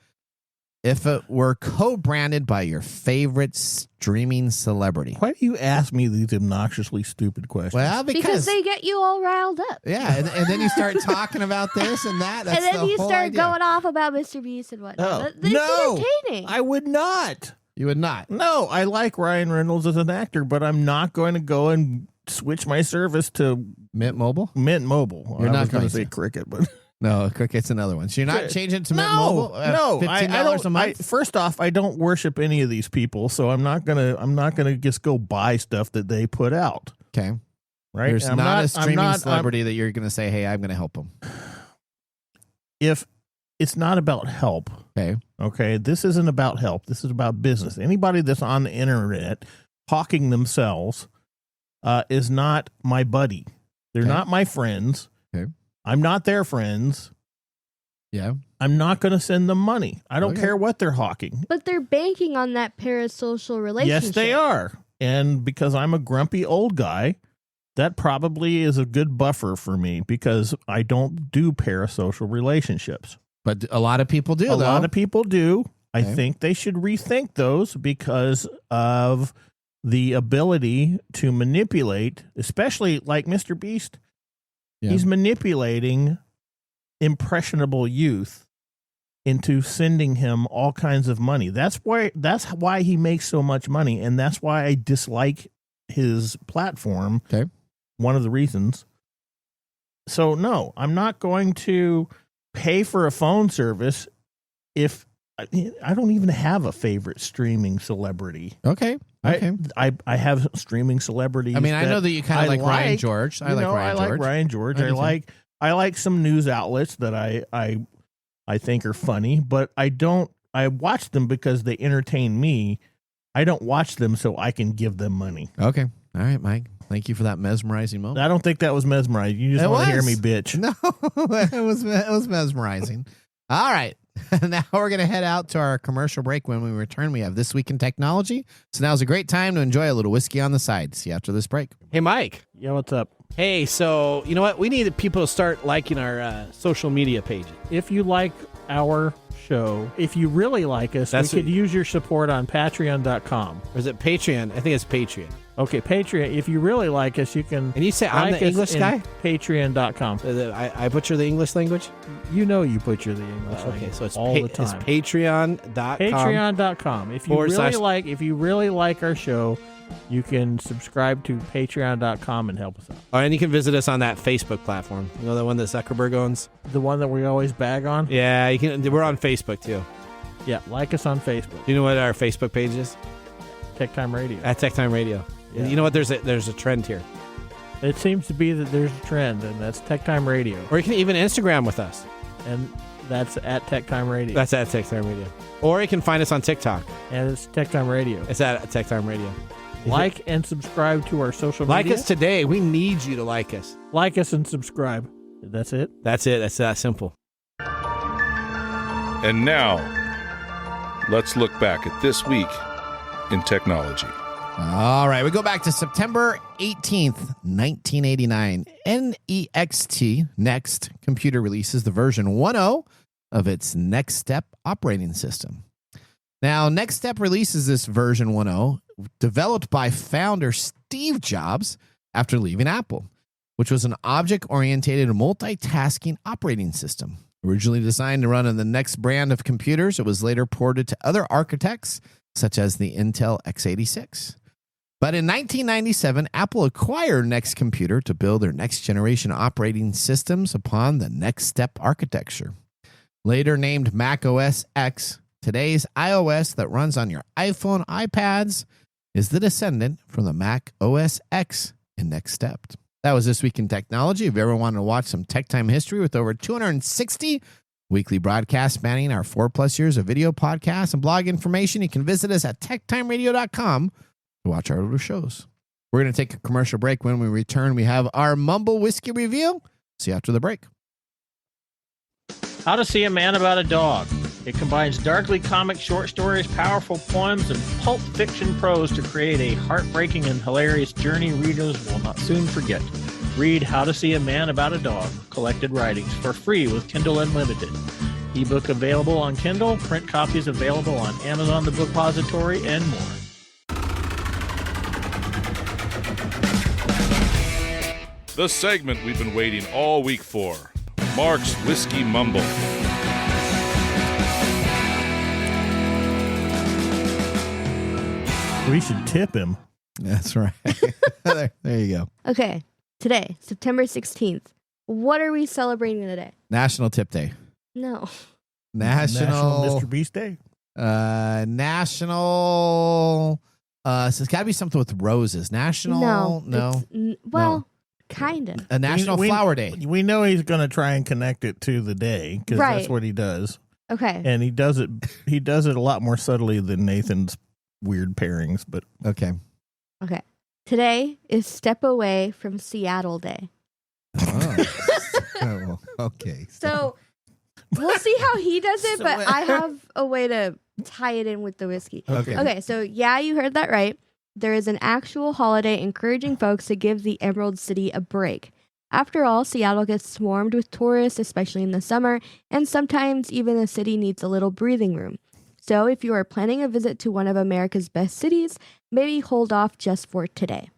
if it were co-branded by your favorite streaming celebrity? Why do you ask me these obnoxiously stupid questions? Well, because they get you all riled up. Yeah, and then you start talking about this and that. That's and then you start idea. going off about Mr. Beast and whatnot. Oh, no, entertaining. I would not. You would not? No, I like Ryan Reynolds as an actor, but I'm not going to go and switch my service to Mint Mobile. You're not going to say Cricket, but no, Cricket's another one. So you're not changing to Mint Mobile? No, $15 a month. First off, I don't worship any of these people, so I'm not gonna just go buy stuff that they put out. Okay, right? There's not a streaming celebrity that you're going to say, "Hey, I'm going to help them." If it's not about help, okay, this isn't about help. This is about business. Anybody that's on the internet hawking themselves is not my buddy. They're not my friends. Okay. I'm not their friends. Yeah. I'm not going to send them money. I don't care what they're hawking. But they're banking on that parasocial relationship. Yes, they are. And because I'm a grumpy old guy, that probably is a good buffer for me because I don't do parasocial relationships. But a lot of people do, A lot of people do. I think they should rethink those because of the ability to manipulate, especially like Mr. Beast. Yeah. He's manipulating impressionable youth into sending him all kinds of money. That's why he makes so much money, and that's why I dislike his platform. Okay. One of the reasons. So no, I'm not going to pay for a phone service if I don't even have a favorite streaming celebrity. Okay. I have streaming celebrities. I mean, I know that you kind of like Ryan George. I like Ryan George. I like some news outlets that I think are funny, but I watch them because they entertain me. I don't watch them so I can give them money. Okay. All right, Mike. Thank you for that mesmerizing moment. I don't think that was mesmerizing. You just want to hear me bitch. No, it was mesmerizing. All right. Now we're going to head out to our commercial break. When we return, we have This Week in Technology. So now's a great time to enjoy a little whiskey on the side. See you after this break. Hey, Mike. Yeah, what's up? Hey, so you know what? We need people to start liking our social media pages. If you like our show, if you really like us, we could use your support on patreon.com. Or is it Patreon? I think it's Patreon. Okay, Patreon. If you really like us, you can. And you say I'm the English guy? Patreon.com. I butcher the English language? You know you butcher the English language. Okay, so it's all the time. It's Patreon.com. Patreon.com. If you really like our show, you can subscribe to Patreon.com and help us out. Oh, and you can visit us on that Facebook platform. You know, the one that Zuckerberg owns? The one that we always bag on? Yeah, you can. We're on Facebook, too. Yeah, like us on Facebook. Do you know what our Facebook page is? TechTime Radio. At TechTime Radio. Yeah. You know what? There's a trend here. It seems to be that there's a trend, and that's TechTime Radio. Or you can even Instagram with us. And that's at TechTime Radio. That's at TechTime Radio. Or you can find us on TikTok. And it's TechTime Radio. It's at TechTime Radio. Like and subscribe to our social media. Like us today. We need you to like us. Like us and subscribe. That's it? That's it. That's that simple. And now, let's look back at this week in technology. All right, we go back to September 18th, 1989. NEXT, Next Computer, releases the version 1.0 of its Next Step operating system. Now, Next Step releases this version 1.0, developed by founder Steve Jobs after leaving Apple, which was an object-oriented multitasking operating system. Originally designed to run on the Next brand of computers, it was later ported to other architects, such as the Intel x86. But in 1997, Apple acquired Next Computer to build their next-generation operating systems upon the Next Step architecture. Later named Mac OS X, today's iOS that runs on your iPhone, iPads, is the descendant from the Mac OS X in Next Step. That was This Week in Technology. If you ever wanted to watch some Tech Time history with over 260 weekly broadcasts spanning our 4+ years of video podcasts and blog information, you can visit us at techtimeradio.com to watch our other shows. We're going to take a commercial break. When we return, we have our Mumble Whiskey review. See you after the break. How to See a Man About a Dog. It combines darkly comic short stories, powerful poems, and pulp fiction prose to create a heartbreaking and hilarious journey readers will not soon forget. Read How to See a Man About a Dog, collected writings, for free with Kindle Unlimited. Ebook available on Kindle, print copies available on Amazon The Bookpository, and more. The segment we've been waiting all week for. Mark's Whiskey Mumble. We should tip him. That's right. there you go. Okay, today, September 16th. What are we celebrating today? National Tip Day. No. National Mr. Beast Day. National. So it's got to be something with roses. National. No. Well, kind of. A National Flower Day. We know he's going to try and connect it to the day because that's what he does. Okay. And he does it a lot more subtly than Nathan's weird pairings, but okay. Today is Step Away from Seattle Day. Oh, okay. So we'll see how he does it, but I have a way to tie it in with the whiskey. Okay, so yeah, you heard that right. There is an actual holiday encouraging folks to give the Emerald City a break. After all, Seattle gets swarmed with tourists, especially in the summer, and sometimes even the city needs a little breathing room. So if you are planning a visit to one of America's best cities, maybe hold off just for today.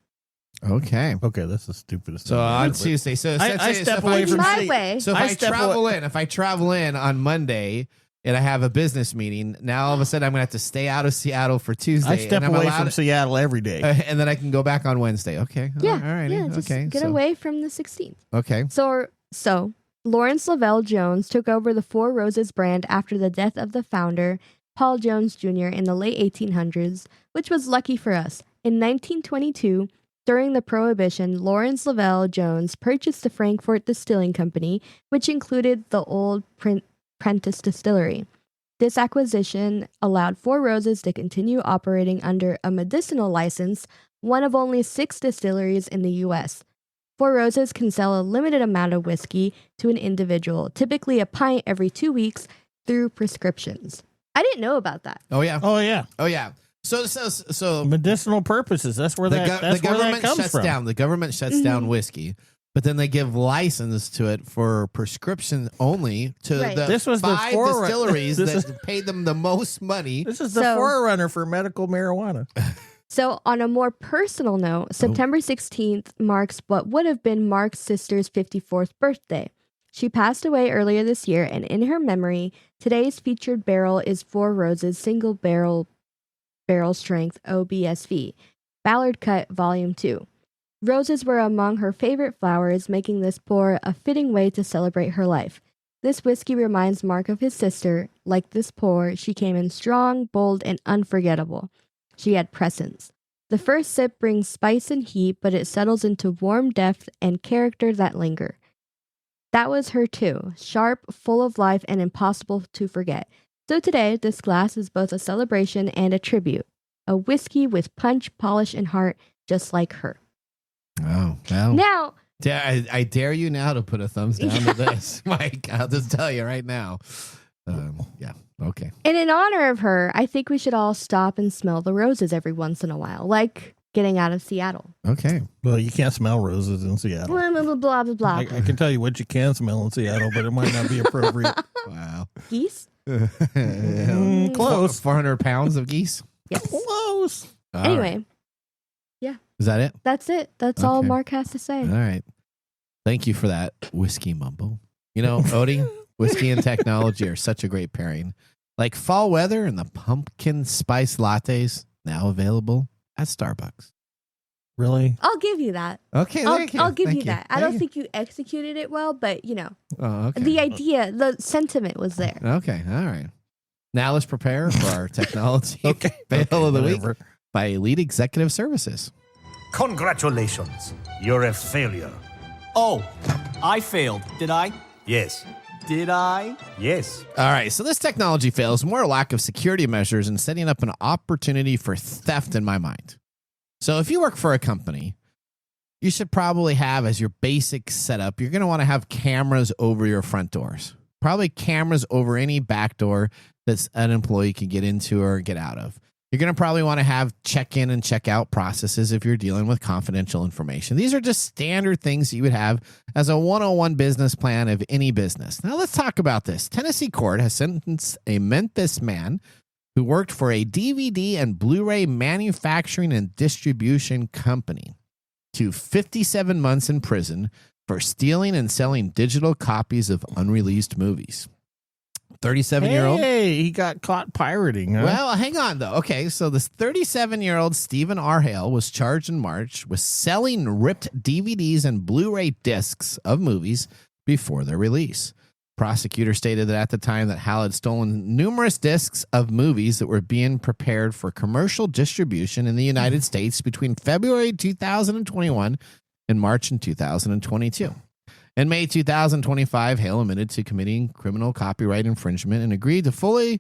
Okay, that's the stupidest. So on Tuesday, so I step away from my way. So if I travel in on Monday and I have a business meeting, now all of a sudden I'm gonna have to stay out of Seattle for Tuesday. I step away from Seattle every day, and then I can go back on Wednesday. Okay, yeah, all right, yeah. Just get away from the 16th. Okay. So Lawrence Lavelle Jones took over the Four Roses brand after the death of the founder, Paul Jones Jr., in the late 1800s, which was lucky for us. In 1922, during the Prohibition, Lawrence Lavelle Jones purchased the Frankfort Distilling Company, which included the old Prentice Distillery. This acquisition allowed Four Roses to continue operating under a medicinal license one of only 6 distilleries in the U.S. Four Roses can sell a limited amount of whiskey to an individual, typically a pint every 2 weeks, through prescriptions. I didn't know about that. Oh yeah. Oh yeah. Oh yeah. So medicinal purposes. That's where the government comes shuts from. down. The government shuts down whiskey, but then they give license to it for prescription only to the This was the 5 forerunner- distilleries This that paid them the most money. This is the So- forerunner for medical marijuana. So, on a more personal note, September 16th marks what would have been Mark's sister's 54th birthday. She passed away earlier this year, and in her memory, today's featured barrel is Four Roses Single Barrel Strength OBSV, Ballard Cut Volume 2. Roses were among her favorite flowers, making this pour a fitting way to celebrate her life. This whiskey reminds Mark of his sister. Like this pour, she came in strong, bold, and unforgettable. She had presence. The first sip brings spice and heat, but it settles into warm depth and character that linger. That was her too, sharp, full of life, and impossible to forget. So today, this glass is both a celebration and a tribute. A whiskey with punch, polish, and heart, just like her. Oh, well. Now, I dare you now to put a thumbs down to this, Mike. I'll just tell you right now. Yeah. Okay. and in honor of her, I think we should all stop and smell the roses every once in a while, like getting out of Seattle. Okay. Well, you can't smell roses in Seattle. Blah, blah, blah, blah, blah, blah. I can tell you what you can smell in Seattle, but it might not be appropriate. Wow. Geese? Close. 400 pounds of geese. Yes. Close. All Anyway, right. Is that it? that's it. That's all Okay. Mark has to say. All right. Thank you for that whiskey mumble. You know, Odie, whiskey and technology are such a great pairing. Like fall weather and the pumpkin spice lattes now available at Starbucks. Really? I'll give you that. Okay, I'll thank give Thank you that. I Thank don't you. think you executed it well, but you know, Oh, okay. the idea, the sentiment was there. Okay, all right. Now let's prepare for our technology Okay. fail of the whatever. week by Elite Executive Services. Congratulations, you're a failure. Oh, I failed. Did I? Yes. Did I? Yes. All right, so this technology fail is more a lack of security measures and setting up an opportunity for theft in my mind. So if you work for a company, you should probably have as your basic setup, you're going to want to have cameras over your front doors. Probably cameras over any back door that an employee can get into or get out of. You're going to probably want to have check-in and check-out processes if you're dealing with confidential information. These are just standard things you would have as a 101 business plan of any business. Now let's talk about this. Tennessee court has sentenced a Memphis man who worked for a DVD and Blu-ray manufacturing and distribution company to 57 months in prison for stealing and selling digital copies of unreleased movies. 37-year-old. Hey, he got caught pirating. Huh? Well, hang on, though. Okay, so this 37-year-old Stephen R. Hale was charged in March with selling ripped DVDs and Blu-ray discs of movies before their release. Prosecutor stated that at the time that Hale had stolen numerous discs of movies that were being prepared for commercial distribution in the United States between February 2021 and March in 2022. In May 2025, Hale admitted to committing criminal copyright infringement and agreed to fully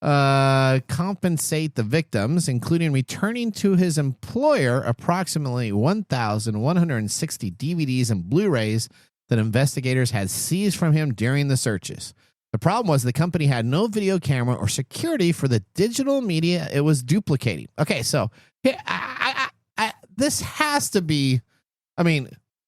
compensate the victims, including returning to his employer approximately 1,160 DVDs and Blu-rays that investigators had seized from him during the searches. The problem was the company had no video camera or security for the digital media it was duplicating. Okay, so this has to be,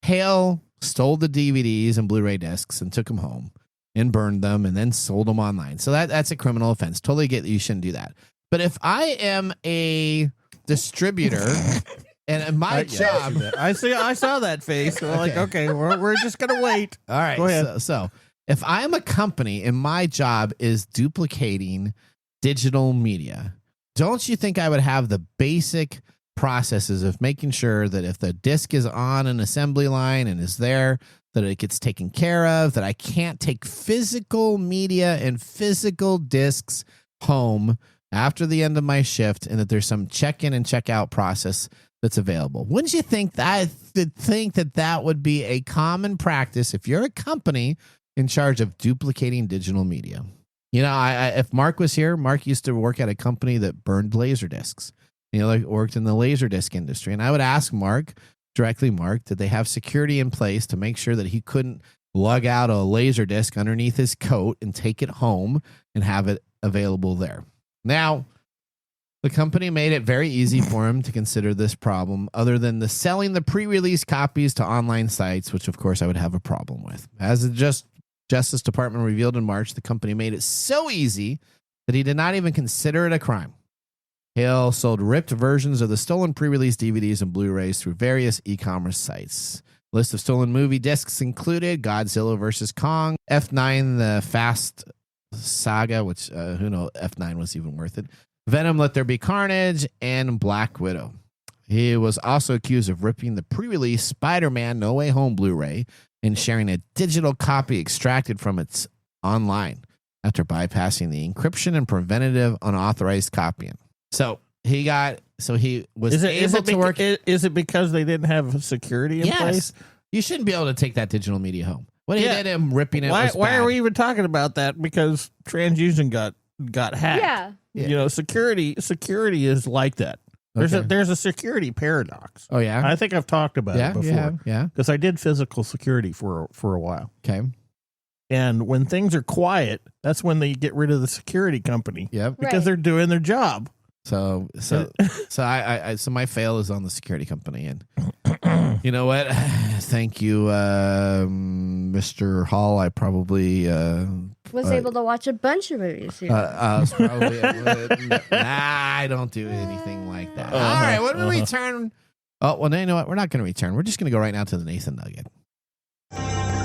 Hale stole the DVDs and Blu-ray discs and took them home and burned them and then sold them online. So that's a criminal offense. Totally get that you shouldn't do that. But if I am a distributor and my job, I saw that face. So like, okay, we're just gonna wait. all right. Go ahead. So if I'm a company and my job is duplicating digital media, don't you think I would have the basic processes of making sure that if the disc is on an assembly line and is there, that it gets taken care of, that I can't take physical media and physical discs home after the end of my shift, and that there's some check-in and check-out process that's available? Wouldn't you think that that would be a common practice if you're a company in charge of duplicating digital media? You know, if Mark was here, Mark used to work at a company that burned laser discs. Like worked in the Laserdisc industry. And I would ask Mark, did they have security in place to make sure that he couldn't lug out a Laserdisc underneath his coat and take it home and have it available there? Now, the company made it very easy for him to consider this problem, other than the selling the pre-release copies to online sites, which of course I would have a problem with. As the Justice Department revealed in March, the company made it so easy that he did not even consider it a crime. Hale sold ripped versions of the stolen pre-release DVDs and Blu-rays through various e-commerce sites. List of stolen movie discs included Godzilla vs. Kong, F9, the Fast Saga, which who knows, F9 was even worth it, Venom, Let There Be Carnage, and Black Widow. He was also accused of ripping the pre-release Spider-Man No Way Home Blu-ray and sharing a digital copy extracted from its online after bypassing the encryption and preventative unauthorized copying. So he was able to work. Is it because they didn't have security in place? You shouldn't be able to take that digital media home. What he did him ripping it. Why are we even talking about that? Because TransUnion got hacked. Yeah. Security is like that. There's a security paradox. Oh yeah, I think I've talked about it before. Yeah, because I did physical security for a while. Okay. And when things are quiet, that's when they get rid of the security company. Yep. Because they're doing their job. So my fail is on the security company, and you know what? Thank you, Mr. Hall. I probably was able to watch a bunch of movies here. I don't do anything like that. All right, when we return? Oh well, you know what? We're not going to return. We're just going to go right now to the Nathan Nugget.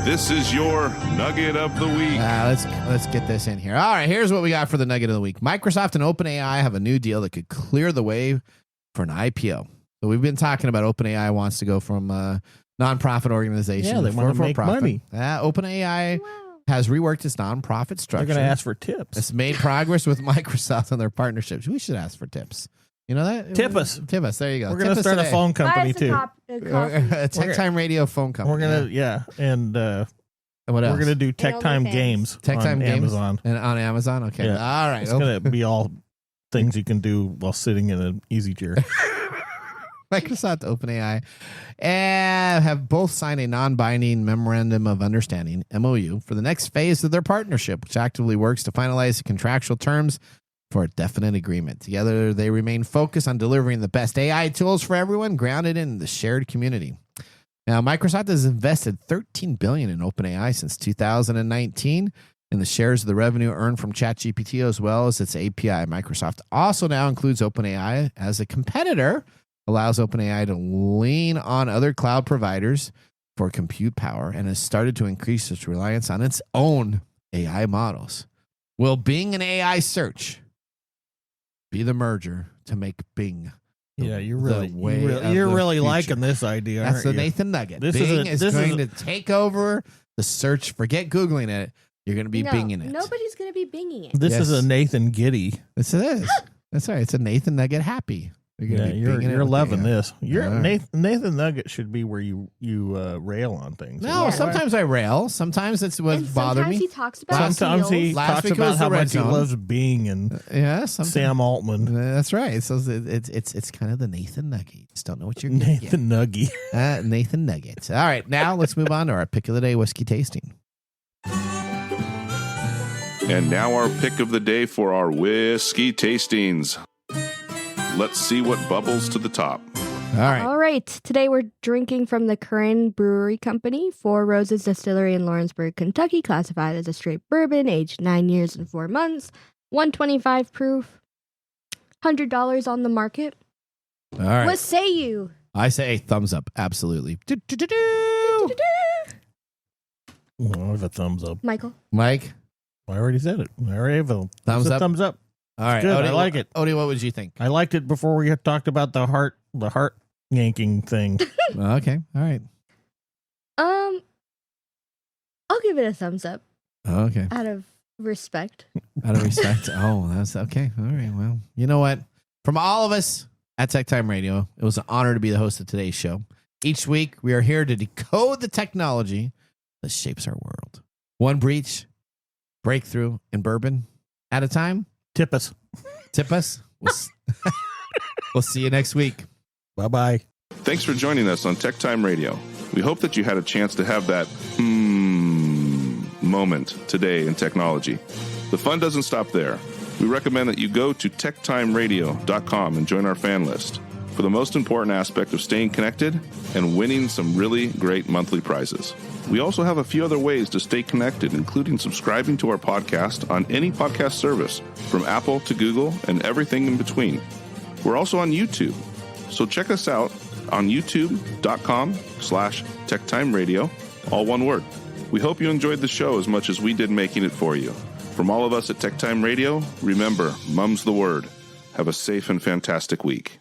This is your Nugget of the Week. Let's get this in here. All right, here's what we got for the Nugget of the Week. Microsoft and OpenAI have a new deal that could clear the way for an IPO. So we've been talking about OpenAI wants to go from a nonprofit organization. Yeah, they want to make money. OpenAI has reworked its nonprofit structure. They're going to ask for tips. It's made progress with Microsoft on their partnerships. We should ask for tips. You know that? Tip us. Tip us. There you go. We're going to start a phone company too. A TechTime radio phone company. We're going to, and what else? We're going to do TechTime games TechTime on games Amazon. And on Amazon? Okay. Yeah. All right. It's going to be all things you can do while sitting in an easy chair. Microsoft, OpenAI, have both signed a non-binding memorandum of understanding, MOU, for the next phase of their partnership, which actively works to finalize the contractual terms for a definite agreement. Together, they remain focused on delivering the best AI tools for everyone, grounded in the shared community. Now, Microsoft has invested $13 billion in OpenAI since 2019, and the shares of the revenue earned from ChatGPT as well as its API. Microsoft also now includes OpenAI as a competitor, allows OpenAI to lean on other cloud providers for compute power, and has started to increase its reliance on its own AI models. Will Bing and AI search be the merger to make Bing? Yeah, you're really liking this idea. That's the you? Nathan Nugget. Bing is going to take over the search. Forget Googling it. You're going to be Binging it. Nobody's going to be Binging it. This is a Nathan Giddy. This is. That's right. It's a Nathan Nugget happy. You're loving this. Nathan Nugget should be where you rail on things. No, sometimes I rail. Sometimes it's what's bothered me. Sometimes he talks about Sometimes he talks about how much he loves Bing and Sam Altman. That's right. So it's kind of the Nathan Nugget. You just don't know what you're getting. Nathan Nugget. Nathan Nugget. All right, now let's move on to our pick of the day whiskey tasting. And now our pick of the day for our whiskey tastings. Let's see what bubbles to the top. All right. Today we're drinking from the Curran Brewery Company, Four Roses Distillery in Lawrenceburg, Kentucky, classified as a straight bourbon, aged 9 years and 4 months, 125 proof, $100 on the market. All right. What say you? I say thumbs up. Absolutely. I have a thumbs up. Michael? Mike? I already said it. I already have a thumbs up. Thumbs up. All right, good. Odie, I like it. Odie, what would you think? I liked it before we had talked about the heart yanking thing. Okay, all right. I'll give it a thumbs up. Okay. Out of respect. Out of respect. Oh, that's okay. All right. Well, you know what? From all of us at TechTime Radio, it was an honor to be the host of today's show. Each week, we are here to decode the technology that shapes our world. One breakthrough in bourbon at a time. Tip us. Tip us. We'll see you next week. Bye-bye. Thanks for joining us on TechTime Radio. We hope that you had a chance to have that moment today in technology. The fun doesn't stop there. We recommend that you go to techtimeradio.com and join our fan list for the most important aspect of staying connected and winning some really great monthly prizes. We also have a few other ways to stay connected, including subscribing to our podcast on any podcast service, from Apple to Google and everything in between. We're also on YouTube, so check us out on youtube.com/techtimeradio, all one word. We hope you enjoyed the show as much as we did making it for you. From all of us at TechTime Radio, remember, mum's the word. Have a safe and fantastic week.